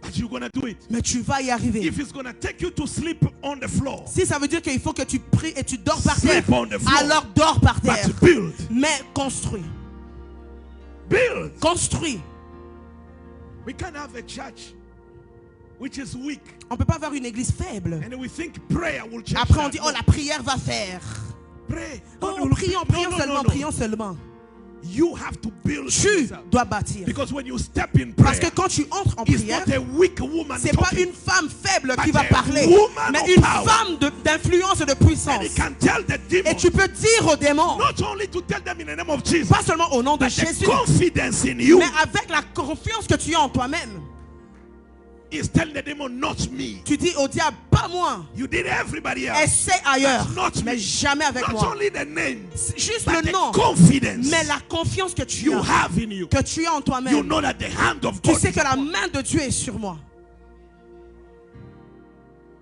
Speaker 2: But you're going to do it.
Speaker 1: Mais tu vas y arriver.
Speaker 2: If it's going to take you to sleep on the floor,
Speaker 1: Si ça veut dire qu'il faut que tu pries et tu dors par terre,
Speaker 2: sleep on the floor.
Speaker 1: alors dors par terre.
Speaker 2: But build.
Speaker 1: Mais construis.
Speaker 2: Build.
Speaker 1: Construis.
Speaker 2: We can't have a church which is weak.
Speaker 1: On ne peut pas avoir une église faible.
Speaker 2: And we think prayer will change.
Speaker 1: Après on dit,
Speaker 2: that.
Speaker 1: oh la prière va faire.
Speaker 2: Pray.
Speaker 1: Oh, prions, prions seulement, prions seulement.
Speaker 2: You have to build
Speaker 1: Tu
Speaker 2: yourself.
Speaker 1: dois bâtir.
Speaker 2: Because when you step in
Speaker 1: Parce
Speaker 2: prayer,
Speaker 1: que quand tu entres en
Speaker 2: it's
Speaker 1: prière,
Speaker 2: not a weak woman
Speaker 1: c'est pas
Speaker 2: talking.
Speaker 1: une femme faible
Speaker 2: But
Speaker 1: qui va
Speaker 2: a
Speaker 1: parler,
Speaker 2: woman
Speaker 1: mais
Speaker 2: of
Speaker 1: une
Speaker 2: power.
Speaker 1: femme d'influence et de
Speaker 2: And
Speaker 1: puissance.
Speaker 2: he can tell the
Speaker 1: Et
Speaker 2: demons,
Speaker 1: tu peux dire aux démons,
Speaker 2: not only to tell them in the name of Jesus,
Speaker 1: pas seulement au nom de
Speaker 2: but the
Speaker 1: Jésus,
Speaker 2: confidence in you
Speaker 1: mais avec la confiance que tu as en toi-même.
Speaker 2: is telling the demon, not me.
Speaker 1: Tu dis au diable, pas moi,
Speaker 2: You did everybody else.
Speaker 1: essaie ailleurs,
Speaker 2: But not
Speaker 1: mais
Speaker 2: me.
Speaker 1: jamais avec
Speaker 2: Not
Speaker 1: moi.
Speaker 2: only the name,
Speaker 1: C'est juste
Speaker 2: but
Speaker 1: le
Speaker 2: the
Speaker 1: nom,
Speaker 2: confidence
Speaker 1: mais la confiance que tu
Speaker 2: you
Speaker 1: as,
Speaker 2: have in you.
Speaker 1: que tu as en
Speaker 2: You
Speaker 1: toi-même.
Speaker 2: know that the hand of
Speaker 1: Tu
Speaker 2: God
Speaker 1: sais
Speaker 2: is
Speaker 1: que la
Speaker 2: upon you.
Speaker 1: main de Dieu est sur moi.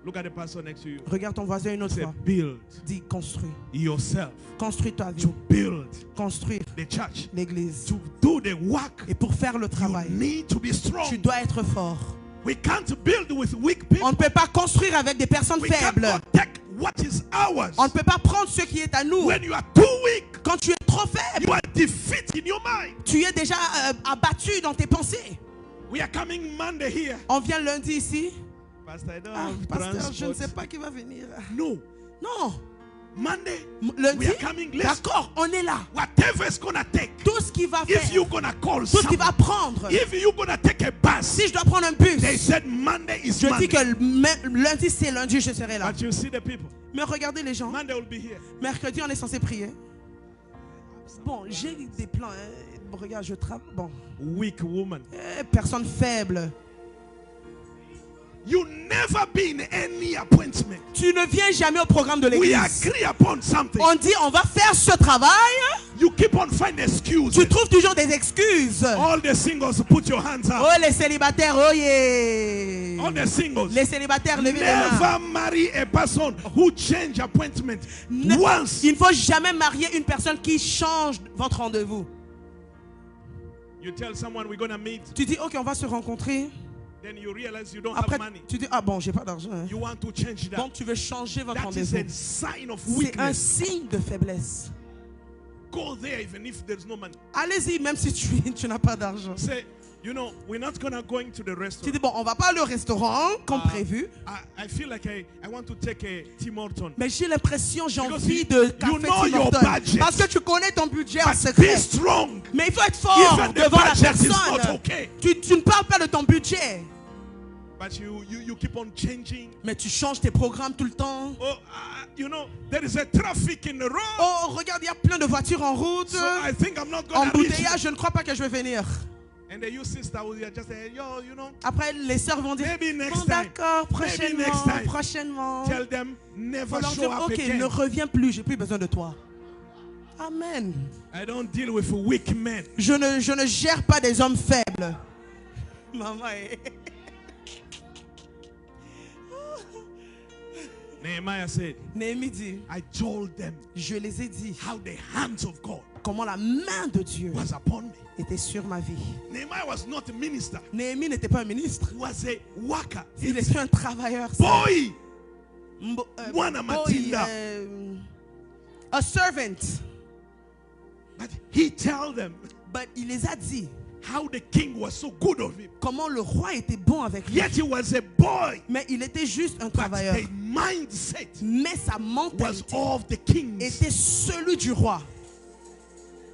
Speaker 2: Look at the person next to you.
Speaker 1: Regarde ton voisin une autre
Speaker 2: Say,
Speaker 1: fois.
Speaker 2: build
Speaker 1: Dis, construis.
Speaker 2: yourself.
Speaker 1: Construis ta vie.
Speaker 2: To build
Speaker 1: Construire
Speaker 2: the church.
Speaker 1: l'église.
Speaker 2: To do the work,
Speaker 1: Et pour faire le
Speaker 2: you
Speaker 1: travail,
Speaker 2: need to be strong.
Speaker 1: tu dois être fort.
Speaker 2: We can't build with weak people.
Speaker 1: On ne peut pas construire avec des personnes
Speaker 2: We
Speaker 1: faibles.
Speaker 2: cannot take what is ours.
Speaker 1: On ne peut pas prendre ce qui est à nous.
Speaker 2: When you are too weak,
Speaker 1: Quand tu es trop faible,
Speaker 2: you are defeated in your mind.
Speaker 1: tu es déjà abattu dans tes pensées.
Speaker 2: We are coming Monday here.
Speaker 1: On vient lundi ici.
Speaker 2: Pastor, I don't
Speaker 1: Ah,
Speaker 2: have
Speaker 1: pasteur, je ne
Speaker 2: transport.
Speaker 1: sais pas qui va venir.
Speaker 2: No.
Speaker 1: Non.
Speaker 2: Monday,
Speaker 1: Lundi,
Speaker 2: we are coming. Listen,
Speaker 1: d'accord, on est là.
Speaker 2: whatever is going to take,
Speaker 1: Tout ce qu'il va faire,
Speaker 2: if you're going to call
Speaker 1: tout ce qu'il
Speaker 2: someone,
Speaker 1: va prendre.
Speaker 2: if you're going to take a bus,
Speaker 1: Si je dois prendre un bus,
Speaker 2: they said Monday is
Speaker 1: je dis
Speaker 2: Monday.
Speaker 1: que lundi c'est lundi, je serai là.
Speaker 2: But you see the people.
Speaker 1: Mais regardez les gens.
Speaker 2: Monday will be here.
Speaker 1: Mercredi, on est censé prier. Bon, j'ai des plans. Bon, regarde, je travaille. Bon,
Speaker 2: Weak woman.
Speaker 1: personne faible.
Speaker 2: You never be in any appointment.
Speaker 1: Tu ne viens jamais au programme de
Speaker 2: We
Speaker 1: l'église.
Speaker 2: agree upon something.
Speaker 1: On dit, on va faire ce travail.
Speaker 2: You keep on finding excuses.
Speaker 1: Tu trouves toujours des excuses.
Speaker 2: All the singles, put your hands up.
Speaker 1: Oh, les célibataires, oh yeah.
Speaker 2: All the singles.
Speaker 1: Les célibataires, levez les mains.
Speaker 2: Never marry a person who change appointment once.
Speaker 1: Il ne faut jamais marier une personne qui change votre rendez-vous.
Speaker 2: You tell someone we're going to meet,
Speaker 1: Tu dis, ok, on va se rencontrer.
Speaker 2: then you realize you don't
Speaker 1: Après,
Speaker 2: have money.
Speaker 1: tu dis, ah bon, j'ai pas d'argent. Hein.
Speaker 2: You want to change that.
Speaker 1: Donc, tu veux changer votre
Speaker 2: That is
Speaker 1: rendez-vous.
Speaker 2: a sign of
Speaker 1: C'est un
Speaker 2: weakness.
Speaker 1: signe de faiblesse.
Speaker 2: Go there even if there's no money.
Speaker 1: Allez-y, même si tu n'as pas d'argent.
Speaker 2: Say, you know, we're not going to go into the
Speaker 1: Tu
Speaker 2: restaurant.
Speaker 1: dis, bon, on va pas aller au restaurant comme prévu.
Speaker 2: I feel like I want to take a Tim Horton.
Speaker 1: Mais j'ai l'impression, j'ai
Speaker 2: Because
Speaker 1: envie
Speaker 2: you
Speaker 1: de café
Speaker 2: know
Speaker 1: Tim
Speaker 2: your
Speaker 1: Hortons.
Speaker 2: budget.
Speaker 1: Parce que tu connais ton budget en
Speaker 2: But
Speaker 1: secret.
Speaker 2: be strong.
Speaker 1: Mais il faut être fort
Speaker 2: Even the
Speaker 1: devant la
Speaker 2: budget is
Speaker 1: personne.
Speaker 2: not okay.
Speaker 1: Tu ne parles pas de ton budget.
Speaker 2: But you keep on changing.
Speaker 1: Mais tu changes tes programmes tout le temps.
Speaker 2: Oh, you know, there is a traffic in the road.
Speaker 1: Oh, regarde, il y a plein de voitures en route.
Speaker 2: So I think I'm not going to reach.
Speaker 1: Embouteillage, je ne crois pas que je vais venir.
Speaker 2: And the you sister will just say, yo, you know,
Speaker 1: Après, les sœurs vont dire,
Speaker 2: maybe next
Speaker 1: bon
Speaker 2: time.
Speaker 1: d'accord,
Speaker 2: Maybe next
Speaker 1: prochainement,
Speaker 2: time.
Speaker 1: prochainement.
Speaker 2: Tell them
Speaker 1: Faut
Speaker 2: never
Speaker 1: leur
Speaker 2: show
Speaker 1: dire,
Speaker 2: up
Speaker 1: ok,
Speaker 2: again.
Speaker 1: ne reviens plus, j'ai plus besoin de toi. Amen.
Speaker 2: I don't deal with weak men.
Speaker 1: Je ne gère pas des hommes faibles. Maman est...
Speaker 2: Nehemiah said,
Speaker 1: Néhémie dit,
Speaker 2: I told them
Speaker 1: je les ai dit
Speaker 2: how the hands of God
Speaker 1: comment la main de Dieu
Speaker 2: was upon me.
Speaker 1: était sur ma vie.
Speaker 2: Nehemiah was not a minister.
Speaker 1: Néhémie n'était pas un ministre.
Speaker 2: He was a worker.
Speaker 1: Il était un travailleur.
Speaker 2: Boy.
Speaker 1: Boy,
Speaker 2: Matilda.
Speaker 1: a servant.
Speaker 2: But he tell them,
Speaker 1: But il les a dit,
Speaker 2: how the king was so good of him.
Speaker 1: comment le roi était bon avec lui.
Speaker 2: Yet he was a boy.
Speaker 1: Mais il était juste un
Speaker 2: But
Speaker 1: travailleur.
Speaker 2: the mindset
Speaker 1: Mais sa
Speaker 2: was
Speaker 1: mentalité
Speaker 2: of the king.
Speaker 1: était celui du roi.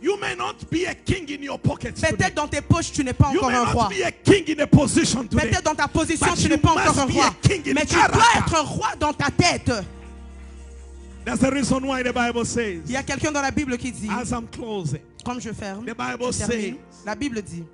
Speaker 2: You may not be a king in your pockets today.
Speaker 1: Peut-être dans tes poches, tu n'es pas
Speaker 2: You
Speaker 1: encore
Speaker 2: may
Speaker 1: un roi.
Speaker 2: not be a king in a position today.
Speaker 1: Peut-être dans ta position,
Speaker 2: But
Speaker 1: tu n'es
Speaker 2: you
Speaker 1: pas encore
Speaker 2: must
Speaker 1: un
Speaker 2: be
Speaker 1: roi.
Speaker 2: a king in
Speaker 1: Mais tu
Speaker 2: character.
Speaker 1: dois être un roi dans ta tête.
Speaker 2: That's the reason why the Bible says,
Speaker 1: Il y a quelqu'un dans la Bible qui dit,
Speaker 2: as I'm closing,
Speaker 1: comme je ferme,
Speaker 2: the Bible
Speaker 1: je termine.
Speaker 2: says,
Speaker 1: La Bible dit,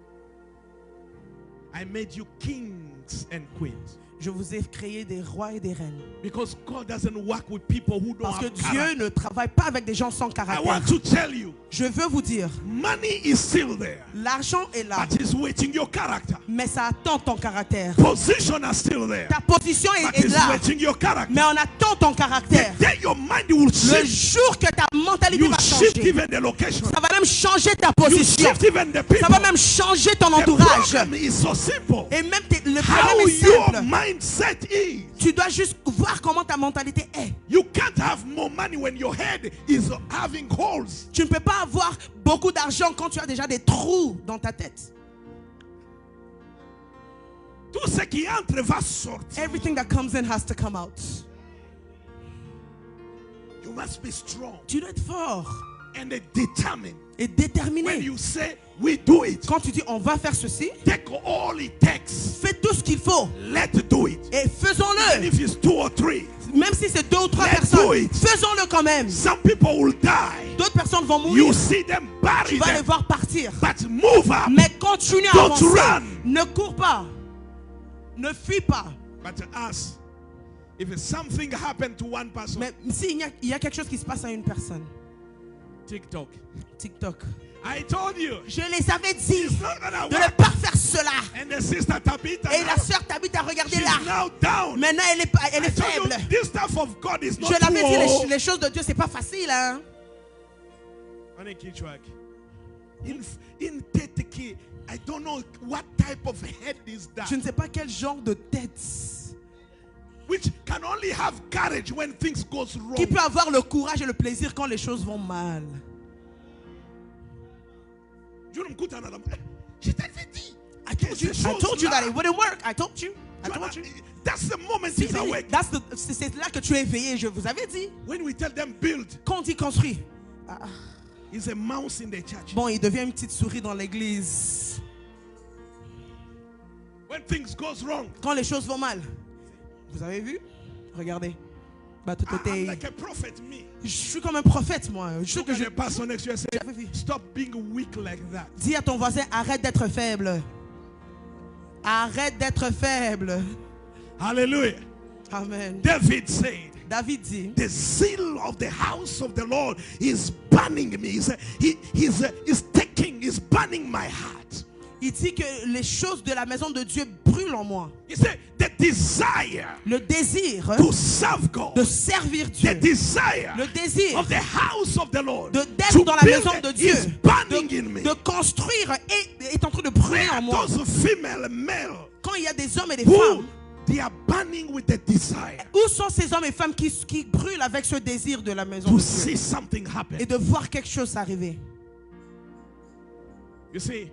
Speaker 2: I made you kings and queens.
Speaker 1: je vous ai créé des rois et des reines.
Speaker 2: Because God doesn't work with people who don't
Speaker 1: Parce que
Speaker 2: have
Speaker 1: Dieu
Speaker 2: character.
Speaker 1: ne travaille pas avec des gens sans
Speaker 2: I
Speaker 1: caractère.
Speaker 2: want to tell you,
Speaker 1: Je veux vous dire,
Speaker 2: money is still there,
Speaker 1: l'argent est là,
Speaker 2: but it's waiting your character.
Speaker 1: mais ça attend ton caractère.
Speaker 2: Position are still there,
Speaker 1: Ta position
Speaker 2: but
Speaker 1: est
Speaker 2: it's
Speaker 1: là,
Speaker 2: waiting your character.
Speaker 1: mais on attend ton caractère.
Speaker 2: Then your mind will
Speaker 1: Le
Speaker 2: shift.
Speaker 1: jour que ta mentalité
Speaker 2: You
Speaker 1: va
Speaker 2: shift
Speaker 1: changer,
Speaker 2: even the location.
Speaker 1: ça va même changer ta
Speaker 2: You
Speaker 1: position.
Speaker 2: shift even the people.
Speaker 1: Ça va même changer ton
Speaker 2: The
Speaker 1: entourage.
Speaker 2: problem is so simple.
Speaker 1: Et même le
Speaker 2: How
Speaker 1: problème est
Speaker 2: your
Speaker 1: simple.
Speaker 2: mindset is.
Speaker 1: Tu dois juste voir comment ta mentalité est.
Speaker 2: You can't have more money when your head is having holes.
Speaker 1: Tu ne peux pas avoir beaucoup d'argent quand tu as déjà des trous dans ta tête.
Speaker 2: Tout ce qui entre va sortir.
Speaker 1: Everything that comes in has to come out.
Speaker 2: You must be strong
Speaker 1: Tu dois être fort
Speaker 2: and determined.
Speaker 1: et
Speaker 2: When
Speaker 1: déterminé.
Speaker 2: you say we do it,
Speaker 1: Quand tu dis on va faire ceci,
Speaker 2: take all it takes.
Speaker 1: fais tout ce qu'il faut
Speaker 2: Let's do it.
Speaker 1: et
Speaker 2: And
Speaker 1: faisons-le.
Speaker 2: if it's 2 or 3,
Speaker 1: Même si c'est 2 ou 3
Speaker 2: Let's do
Speaker 1: personnes,
Speaker 2: it.
Speaker 1: faisons-le quand même.
Speaker 2: some people will die.
Speaker 1: D'autres personnes vont mourir.
Speaker 2: You see them
Speaker 1: Tu
Speaker 2: bury
Speaker 1: vas les
Speaker 2: them.
Speaker 1: voir partir.
Speaker 2: But move up.
Speaker 1: Mais continue à
Speaker 2: Don't
Speaker 1: avancer.
Speaker 2: run.
Speaker 1: Ne cours pas. Ne fuis pas.
Speaker 2: But to us, if something happened to one person,
Speaker 1: Mais s'il y a quelque chose qui se passe à une personne,
Speaker 2: TikTok.
Speaker 1: TikTok,
Speaker 2: I told you.
Speaker 1: je les avais dit
Speaker 2: It's not gonna
Speaker 1: de ne
Speaker 2: work.
Speaker 1: pas faire cela.
Speaker 2: And the sister Tabitha,
Speaker 1: Et la
Speaker 2: now,
Speaker 1: sœur Tabitha a regardé
Speaker 2: she's
Speaker 1: là.
Speaker 2: now down.
Speaker 1: Maintenant, elle
Speaker 2: I
Speaker 1: est
Speaker 2: told you,
Speaker 1: faible.
Speaker 2: this stuff of God is not
Speaker 1: Je l'avais dit,
Speaker 2: true.
Speaker 1: les choses de Dieu, c'est pas facile. Hein?
Speaker 2: In Teteki, I don't know what type of head is that.
Speaker 1: Je ne sais pas quel genre de tête
Speaker 2: Which can only have courage when things goes wrong.
Speaker 1: qui peut avoir le courage et le plaisir quand les choses vont mal. I told you that it wouldn't work. I told you.
Speaker 2: That's the moment
Speaker 1: Si,
Speaker 2: he's awake.
Speaker 1: c'est là que tu es éveillé, je vous avais dit.
Speaker 2: When we tell them build,
Speaker 1: Quand on dit construit,
Speaker 2: he's a mouse in the church.
Speaker 1: bon, il devient une petite souris dans l'église.
Speaker 2: When things goes wrong,
Speaker 1: Quand les choses vont mal, vous avez vu? Regardez.
Speaker 2: I'm like a prophet, me.
Speaker 1: Je suis comme un prophète, moi. Je sais
Speaker 2: Look
Speaker 1: que
Speaker 2: at
Speaker 1: je...
Speaker 2: the person next to you and say,
Speaker 1: J'avais vu.
Speaker 2: stop being weak like that.
Speaker 1: Dis à ton voisin, arrête d'être faible. Arrête d'être faible.
Speaker 2: Hallelujah.
Speaker 1: Amen.
Speaker 2: David said,
Speaker 1: David dit,
Speaker 2: the zeal of the house of the Lord is burning me. Is burning my heart.
Speaker 1: il dit que les choses de la maison de Dieu brûlent en moi.
Speaker 2: He said, the desire
Speaker 1: Le désir
Speaker 2: to serve God,
Speaker 1: de servir Dieu.
Speaker 2: the desire
Speaker 1: Le désir
Speaker 2: of the house of the Lord,
Speaker 1: d'être
Speaker 2: to
Speaker 1: dans la
Speaker 2: build
Speaker 1: maison de Dieu.
Speaker 2: is burning in me.
Speaker 1: De construire est en train de brûler en moi.
Speaker 2: Those female, male,
Speaker 1: Quand il y a des hommes et des
Speaker 2: who
Speaker 1: femmes,
Speaker 2: they are burning with the desire
Speaker 1: où sont ces hommes et femmes qui brûlent avec ce désir de la maison
Speaker 2: to
Speaker 1: de
Speaker 2: see
Speaker 1: Dieu
Speaker 2: something happen.
Speaker 1: et de voir quelque chose arriver?
Speaker 2: You see,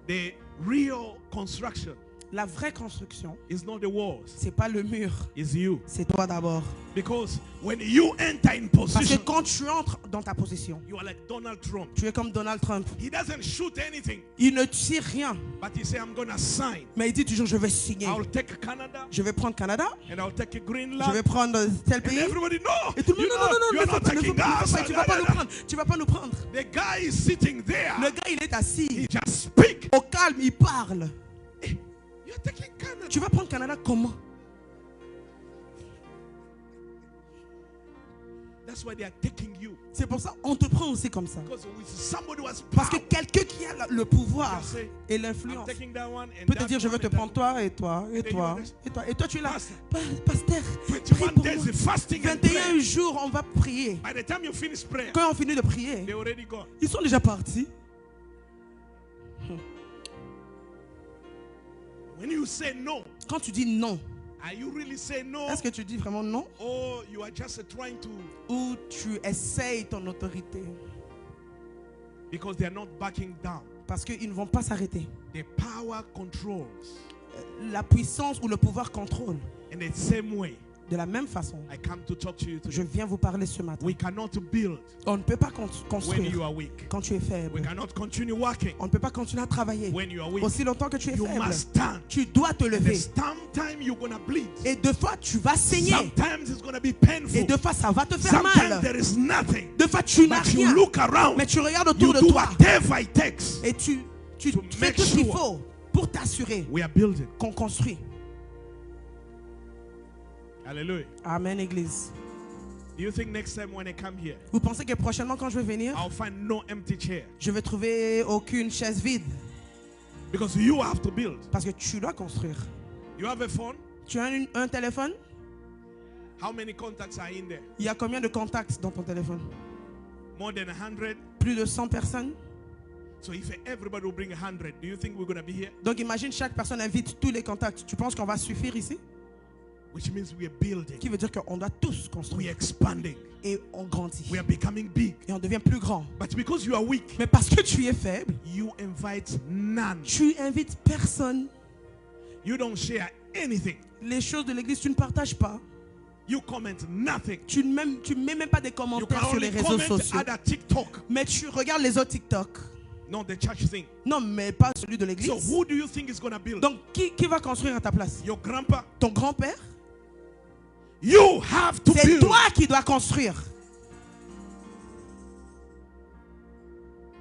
Speaker 2: the real construction
Speaker 1: La vraie construction,
Speaker 2: is not the walls,
Speaker 1: c'est pas le mur,
Speaker 2: it's you.
Speaker 1: c'est toi d'abord.
Speaker 2: Because when you enter in
Speaker 1: Parce que
Speaker 2: position,
Speaker 1: quand tu entres dans ta position,
Speaker 2: you are like Donald Trump.
Speaker 1: tu es comme Donald Trump.
Speaker 2: He doesn't shoot anything,
Speaker 1: Il ne tire rien,
Speaker 2: but he say, I'm gonna sign.
Speaker 1: mais il dit toujours je vais signer.
Speaker 2: I'll take Canada
Speaker 1: Je vais prendre Canada,
Speaker 2: and I'll take
Speaker 1: je
Speaker 2: Greenland.
Speaker 1: vais prendre tel
Speaker 2: And
Speaker 1: pays.
Speaker 2: everybody, no,
Speaker 1: Et tout le monde, non, non, non,
Speaker 2: you are not taking us.
Speaker 1: tu vas pas nous prendre, tu vas pas nous prendre.
Speaker 2: The guy is sitting there.
Speaker 1: Le gars, il est assis,
Speaker 2: He just speak.
Speaker 1: au calme, il parle.
Speaker 2: Hey, you're taking Canada.
Speaker 1: Tu vas prendre Canada comment?
Speaker 2: That's why they are taking you.
Speaker 1: C'est pour ça on te prend aussi comme ça.
Speaker 2: Because with somebody who has
Speaker 1: Parce que
Speaker 2: power,
Speaker 1: quelqu'un qui a le pouvoir
Speaker 2: just say,
Speaker 1: et
Speaker 2: I'm
Speaker 1: l'influence
Speaker 2: taking that one and
Speaker 1: peut te
Speaker 2: that
Speaker 1: dire je vais
Speaker 2: one
Speaker 1: te
Speaker 2: and that
Speaker 1: prendre toi et toi et
Speaker 2: then
Speaker 1: toi
Speaker 2: you
Speaker 1: et toi. Et toi tu es là.
Speaker 2: Pastor.
Speaker 1: Pasteur, prie
Speaker 2: 21
Speaker 1: pour
Speaker 2: days
Speaker 1: moi.
Speaker 2: of fasting and
Speaker 1: 21
Speaker 2: prayer.
Speaker 1: jours on va prier.
Speaker 2: By the time you finish prayer,
Speaker 1: Quand on finit de prier,
Speaker 2: they already gone.
Speaker 1: ils sont déjà partis.
Speaker 2: When you say no,
Speaker 1: Quand tu dis non,
Speaker 2: are you really saying no?
Speaker 1: est-ce que tu dis vraiment non
Speaker 2: Or you are just trying to,
Speaker 1: ou tu essayes ton autorité?
Speaker 2: because they are not backing down.
Speaker 1: Parce qu'ils ne vont pas s'arrêter.
Speaker 2: The power controls.
Speaker 1: La puissance ou le pouvoir contrôle.
Speaker 2: In the same way,
Speaker 1: De la même façon,
Speaker 2: I come to talk to you
Speaker 1: je
Speaker 2: today.
Speaker 1: viens vous parler ce matin.
Speaker 2: We cannot build
Speaker 1: On ne peut pas
Speaker 2: when
Speaker 1: construire
Speaker 2: you are weak.
Speaker 1: quand tu es
Speaker 2: We
Speaker 1: faible.
Speaker 2: cannot continue working
Speaker 1: On ne peut pas continuer à travailler
Speaker 2: when you are weak.
Speaker 1: aussi longtemps que tu es
Speaker 2: You
Speaker 1: faible.
Speaker 2: must stand.
Speaker 1: Tu dois te lever.
Speaker 2: Sometime you're gonna bleed.
Speaker 1: Et deux fois, tu vas saigner.
Speaker 2: Sometimes it's gonna be
Speaker 1: Et
Speaker 2: painful.
Speaker 1: deux fois, ça va te faire
Speaker 2: Sometimes
Speaker 1: mal.
Speaker 2: there is nothing.
Speaker 1: Deux fois, tu n'as
Speaker 2: But you
Speaker 1: rien.
Speaker 2: look around.
Speaker 1: Mais tu regardes
Speaker 2: You
Speaker 1: autour de
Speaker 2: do
Speaker 1: toi.
Speaker 2: whatever it takes.
Speaker 1: Et tu
Speaker 2: To
Speaker 1: fais
Speaker 2: make
Speaker 1: tout ce qu'il
Speaker 2: sure.
Speaker 1: faut pour t'assurer
Speaker 2: We are building.
Speaker 1: qu'on construit.
Speaker 2: Hallelujah.
Speaker 1: Amen, Église.
Speaker 2: Do you think next time when I come here,
Speaker 1: Vous pensez que prochainement, quand je vais venir,
Speaker 2: I'll find no empty chair?
Speaker 1: je vais trouver aucune chaise vide?
Speaker 2: Because you have to build.
Speaker 1: Parce que tu dois construire.
Speaker 2: You have a phone?
Speaker 1: Tu as un téléphone?
Speaker 2: How many contacts are in there?
Speaker 1: Il y a combien de contacts dans ton téléphone?
Speaker 2: More than 100?
Speaker 1: Plus de 100 personnes?
Speaker 2: So if everybody will bring 100, do you think we're going to be here?
Speaker 1: Donc imagine chaque personne invite tous les contacts. Tu penses qu'on va suffire ici?
Speaker 2: Which means we are building.
Speaker 1: Qui veut dire qu'on doit tous
Speaker 2: We are
Speaker 1: construire.
Speaker 2: expanding.
Speaker 1: Et on grandit.
Speaker 2: We are becoming big.
Speaker 1: Et on devient plus grand.
Speaker 2: But because you are weak,
Speaker 1: Mais parce que tu es faible,
Speaker 2: you invite none.
Speaker 1: tu invites personne.
Speaker 2: You don't share anything.
Speaker 1: Les choses de l'église, tu ne partages pas.
Speaker 2: You comment nothing.
Speaker 1: Tu ne mets même pas des
Speaker 2: You
Speaker 1: commentaires
Speaker 2: can
Speaker 1: sur les
Speaker 2: only
Speaker 1: réseaux
Speaker 2: comment
Speaker 1: sociaux.
Speaker 2: other TikTok,
Speaker 1: Mais tu regardes les autres TikTok.
Speaker 2: not the church thing.
Speaker 1: Non, mais pas celui de
Speaker 2: So
Speaker 1: l'église.
Speaker 2: who do you think is going to build?
Speaker 1: Donc, qui va construire à ta place?
Speaker 2: Your grandpa?
Speaker 1: Ton grand-père?
Speaker 2: You have to
Speaker 1: C'est
Speaker 2: build.
Speaker 1: toi qui dois construire.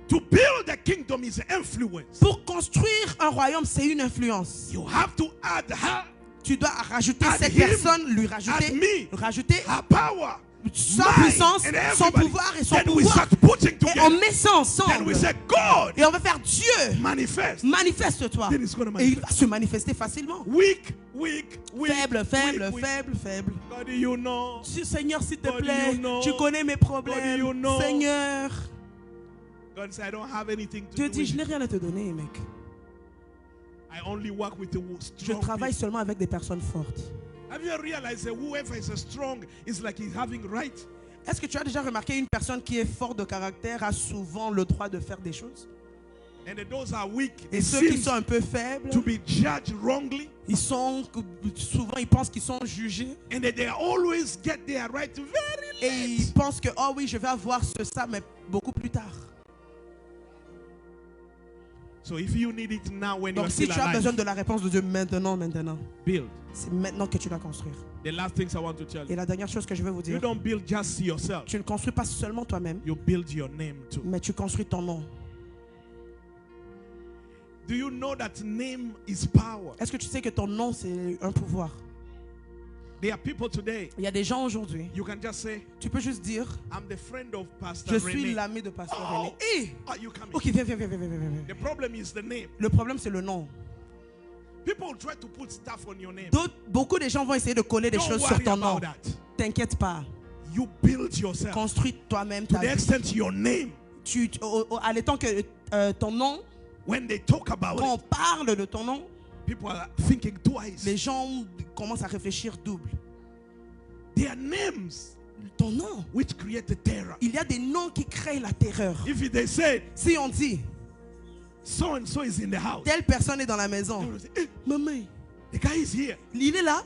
Speaker 2: To build a kingdom is influence.
Speaker 1: Pour construire un royaume, c'est une influence.
Speaker 2: You have to add her,
Speaker 1: Tu dois rajouter
Speaker 2: Add
Speaker 1: cette
Speaker 2: him,
Speaker 1: personne, lui
Speaker 2: add
Speaker 1: rajouter
Speaker 2: her power,
Speaker 1: sa
Speaker 2: mine,
Speaker 1: puissance,
Speaker 2: and
Speaker 1: son
Speaker 2: everybody.
Speaker 1: pouvoir et son
Speaker 2: Then we
Speaker 1: pouvoir.
Speaker 2: start putting
Speaker 1: Et on
Speaker 2: together.
Speaker 1: met ça
Speaker 2: Then
Speaker 1: ensemble.
Speaker 2: we say, God,
Speaker 1: Et on va faire Dieu.
Speaker 2: manifest.
Speaker 1: Manifeste-toi.
Speaker 2: Then it's gonna
Speaker 1: Et il va
Speaker 2: manifest.
Speaker 1: se manifester facilement.
Speaker 2: Weak.
Speaker 1: Faible, faible,
Speaker 2: weak.
Speaker 1: faible, faible.
Speaker 2: God, you know.
Speaker 1: Seigneur, s'il te
Speaker 2: God,
Speaker 1: plaît,
Speaker 2: you know.
Speaker 1: tu connais mes
Speaker 2: God,
Speaker 1: problèmes.
Speaker 2: you know.
Speaker 1: Seigneur,
Speaker 2: God said, I don't have anything to
Speaker 1: Dieu
Speaker 2: do
Speaker 1: dit,
Speaker 2: with
Speaker 1: je n'ai
Speaker 2: it.
Speaker 1: rien à te donner, mec.
Speaker 2: I only work with the
Speaker 1: Je
Speaker 2: strong
Speaker 1: travaille
Speaker 2: people.
Speaker 1: seulement avec des personnes fortes.
Speaker 2: Have you realized that whoever is strong is like he's having right?
Speaker 1: Est-ce que tu as déjà remarqué une personne qui est forte de caractère a souvent le droit de faire des choses?
Speaker 2: And those are weak.
Speaker 1: Et
Speaker 2: They
Speaker 1: ceux qui
Speaker 2: seem
Speaker 1: sont un peu faibles,
Speaker 2: to be judged wrongly.
Speaker 1: souvent ils pensent qu'ils sont jugés.
Speaker 2: And that they always get their right very
Speaker 1: Et
Speaker 2: late.
Speaker 1: ils pensent que, oh oui, je vais avoir ça, mais beaucoup plus tard.
Speaker 2: So if you need it now when
Speaker 1: Donc
Speaker 2: you're
Speaker 1: si
Speaker 2: still
Speaker 1: tu as besoin
Speaker 2: alive,
Speaker 1: de la réponse de Dieu maintenant,
Speaker 2: build.
Speaker 1: c'est maintenant que tu dois construire.
Speaker 2: The last things I want to tell
Speaker 1: Et
Speaker 2: you.
Speaker 1: la dernière chose que je vais vous
Speaker 2: You
Speaker 1: dire,
Speaker 2: don't build just yourself.
Speaker 1: tu ne construis pas seulement toi-même,
Speaker 2: You build your name too.
Speaker 1: mais tu construis ton nom.
Speaker 2: Do you know that name is power?
Speaker 1: Est-ce que tu sais que ton nom, c'est un pouvoir?
Speaker 2: There are people today,
Speaker 1: Il y a des gens aujourd'hui,
Speaker 2: you can just say,
Speaker 1: tu peux juste dire,
Speaker 2: I'm the friend of Pastor
Speaker 1: je suis
Speaker 2: René.
Speaker 1: l'ami de Pasteur
Speaker 2: Oh,
Speaker 1: René. Hey!
Speaker 2: are you coming?
Speaker 1: Ok, viens, viens, viens, viens, viens, viens, viens.
Speaker 2: The problem is the name.
Speaker 1: Le problème, c'est le nom.
Speaker 2: People try to put stuff on your name.
Speaker 1: Beaucoup de gens vont essayer de coller des
Speaker 2: Don't
Speaker 1: choses sur
Speaker 2: worry
Speaker 1: ton nom.
Speaker 2: about that.
Speaker 1: T'inquiète pas.
Speaker 2: You build yourself.
Speaker 1: Construis toi-même
Speaker 2: To
Speaker 1: ta
Speaker 2: the
Speaker 1: vie.
Speaker 2: extent your name,
Speaker 1: À l'étant que ton nom,
Speaker 2: when they talk about
Speaker 1: quand on
Speaker 2: it,
Speaker 1: parle de ton nom,
Speaker 2: people are thinking twice.
Speaker 1: les gens commencent à réfléchir double.
Speaker 2: Their names,
Speaker 1: Ton nom.
Speaker 2: which create the terror.
Speaker 1: Il y a des noms qui créent la terreur.
Speaker 2: If they say,
Speaker 1: Si on dit,
Speaker 2: so and so is in the house,
Speaker 1: telle personne est dans la
Speaker 2: they
Speaker 1: maison,
Speaker 2: will say, hey,
Speaker 1: maman,
Speaker 2: the guy is here.
Speaker 1: il est là.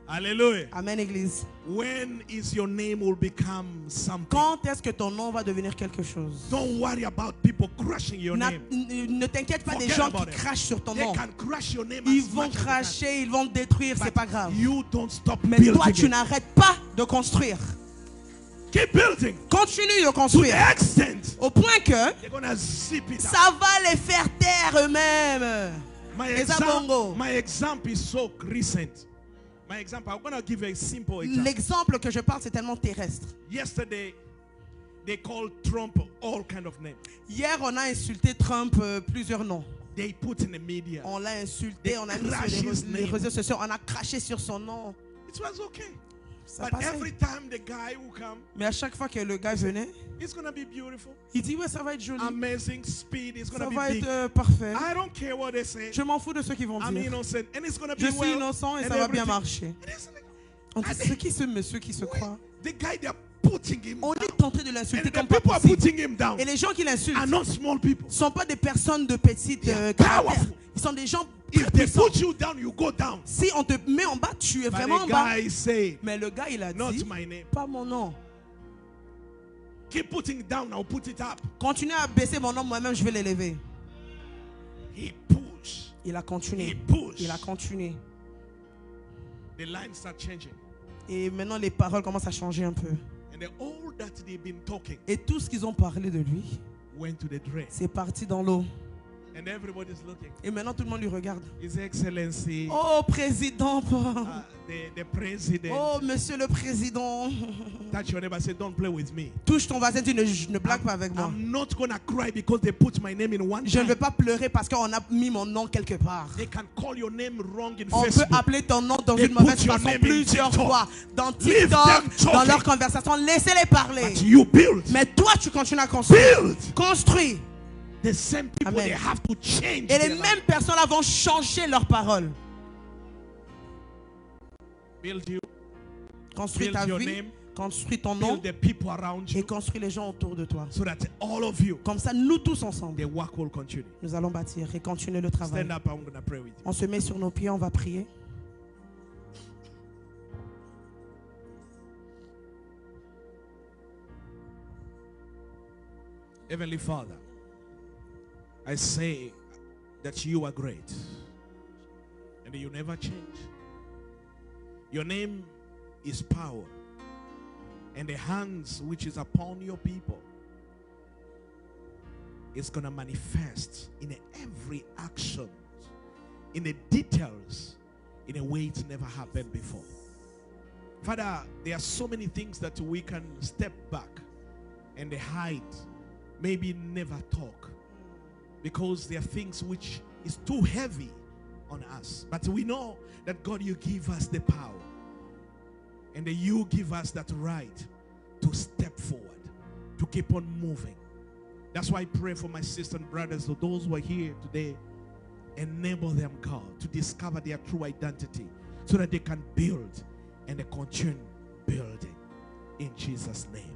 Speaker 2: Hallelujah.
Speaker 1: Amen, Église.
Speaker 2: When is your name will become something?
Speaker 1: Quand est-ce que ton nom va devenir quelque chose?
Speaker 2: Don't worry about people crushing your name.
Speaker 1: Ne t'inquiète pas des
Speaker 2: Forget
Speaker 1: gens
Speaker 2: about
Speaker 1: qui
Speaker 2: it.
Speaker 1: crachent sur ton
Speaker 2: They
Speaker 1: nom.
Speaker 2: can crush your name
Speaker 1: Ils
Speaker 2: as
Speaker 1: vont
Speaker 2: much as they can.
Speaker 1: cracher, ils vont te détruire, c'est
Speaker 2: But
Speaker 1: pas grave.
Speaker 2: you don't stop
Speaker 1: Mais
Speaker 2: building
Speaker 1: toi, tu
Speaker 2: it.
Speaker 1: n'arrêtes pas de construire.
Speaker 2: Keep building
Speaker 1: Continue de
Speaker 2: to the
Speaker 1: construire.
Speaker 2: extent
Speaker 1: Au point que
Speaker 2: they're gonna zip it up.
Speaker 1: ça va les faire taire eux-mêmes.
Speaker 2: My example is so recent. My example, I'm gonna give a simple example.
Speaker 1: L'exemple que je parle, c'est tellement terrestre.
Speaker 2: Yesterday, they called Trump all kind of names.
Speaker 1: Hier, on a insulté Trump plusieurs noms.
Speaker 2: They put in the media.
Speaker 1: On l'a insulté,
Speaker 2: They
Speaker 1: on a mis
Speaker 2: crash
Speaker 1: sur
Speaker 2: his
Speaker 1: les
Speaker 2: name.
Speaker 1: réseaux sociaux, on a craché sur son nom.
Speaker 2: It was okay.
Speaker 1: Ça
Speaker 2: But
Speaker 1: passait.
Speaker 2: every time the guy will come,
Speaker 1: Mais à chaque fois que le gars venait,
Speaker 2: it's gonna be beautiful,
Speaker 1: il dit ouais, ça va être joli,
Speaker 2: amazing speed. It's
Speaker 1: ça
Speaker 2: gonna
Speaker 1: va
Speaker 2: be big.
Speaker 1: être parfait.
Speaker 2: I don't care what they say.
Speaker 1: Je m'en fous de ce qu'ils vont
Speaker 2: I'm
Speaker 1: dire.
Speaker 2: innocent, and it's gonna be
Speaker 1: Je suis
Speaker 2: well.
Speaker 1: innocent et
Speaker 2: and
Speaker 1: ça va bien
Speaker 2: everything.
Speaker 1: marcher.
Speaker 2: It is like-
Speaker 1: On dit, c'est qui ce monsieur qui se croit?
Speaker 2: The guy, putting him
Speaker 1: On
Speaker 2: down.
Speaker 1: est en train de l'insulter
Speaker 2: And
Speaker 1: comme
Speaker 2: the
Speaker 1: pas
Speaker 2: people are
Speaker 1: possible.
Speaker 2: putting him down
Speaker 1: Et les gens qui l'insultent
Speaker 2: are not small people.
Speaker 1: ne sont pas des personnes de petite
Speaker 2: They are
Speaker 1: caractère.
Speaker 2: powerful.
Speaker 1: Ils sont des gens
Speaker 2: If
Speaker 1: très
Speaker 2: they
Speaker 1: puissants.
Speaker 2: put you down, you go down.
Speaker 1: Si on te met en bas, tu es
Speaker 2: But
Speaker 1: vraiment en
Speaker 2: the
Speaker 1: bas.
Speaker 2: guy said,
Speaker 1: Mais le gars, il a
Speaker 2: not
Speaker 1: dit,
Speaker 2: my name.
Speaker 1: pas mon nom.
Speaker 2: Keep putting it down, I'll put it up.
Speaker 1: Continuez à baisser mon nom, moi-même, je vais l'élever.
Speaker 2: He pushed.
Speaker 1: Il a
Speaker 2: He
Speaker 1: continué.
Speaker 2: pushed.
Speaker 1: Il a continué.
Speaker 2: The lines start changing.
Speaker 1: Et maintenant, les paroles commencent à changer un peu.
Speaker 2: And all that they've been talking
Speaker 1: Et tout ce qu'ils ont parlé de lui,
Speaker 2: went to the drain.
Speaker 1: c'est parti dans l'eau.
Speaker 2: And everybody's looking.
Speaker 1: Et maintenant, tout le monde lui regarde.
Speaker 2: His Excellency,
Speaker 1: Oh, président.
Speaker 2: the president.
Speaker 1: Oh, monsieur le président.
Speaker 2: Touch your neighbor, say, don't play with me.
Speaker 1: Touche ton voisin, tu ne blagues pas avec moi.
Speaker 2: I'm not gonna cry because they put my name in one
Speaker 1: Je ne
Speaker 2: time.
Speaker 1: vais pas pleurer parce qu'on a mis mon nom quelque part.
Speaker 2: They can call your name wrong in
Speaker 1: On peut
Speaker 2: Facebook.
Speaker 1: appeler ton nom dans
Speaker 2: They
Speaker 1: une mauvaise
Speaker 2: put your
Speaker 1: façon
Speaker 2: name in
Speaker 1: plusieurs
Speaker 2: TikTok.
Speaker 1: fois. Dans
Speaker 2: Leave them
Speaker 1: TikTok,
Speaker 2: talking.
Speaker 1: dans leur conversation. Laissez-les parler.
Speaker 2: But you build.
Speaker 1: Mais toi, tu continues à construire.
Speaker 2: Build.
Speaker 1: Construis.
Speaker 2: The same people,
Speaker 1: Amen.
Speaker 2: they have to change
Speaker 1: Et
Speaker 2: their
Speaker 1: les
Speaker 2: life.
Speaker 1: mêmes personnes-là vont changer leurs paroles.
Speaker 2: Build you.
Speaker 1: Construis
Speaker 2: Build
Speaker 1: ta
Speaker 2: your
Speaker 1: vie.
Speaker 2: name.
Speaker 1: Construis ton nom.
Speaker 2: Build the people around
Speaker 1: Et
Speaker 2: you.
Speaker 1: construis les gens autour de toi.
Speaker 2: So that all of you,
Speaker 1: Comme ça, nous tous ensemble,
Speaker 2: the work will continue.
Speaker 1: nous allons bâtir et continuer le travail.
Speaker 2: Stand up, I'm gonna pray with you.
Speaker 1: On se met sur nos pieds, on va prier.
Speaker 2: Heavenly Father, I say that you are great and you never change. Your name is power, and the hands which is upon your people is going to manifest in every action, in the details, in a way it's never happened before. Father, there are so many things that we can step back and hide, maybe never talk, because there are things which is too heavy on us. But we know that God, you give us the power, and that you give us that right to step forward, to keep on moving. That's why I pray for my sisters and brothers, so those who are here today, enable them, God, to discover their true identity so that they can build and they continue building in Jesus' name.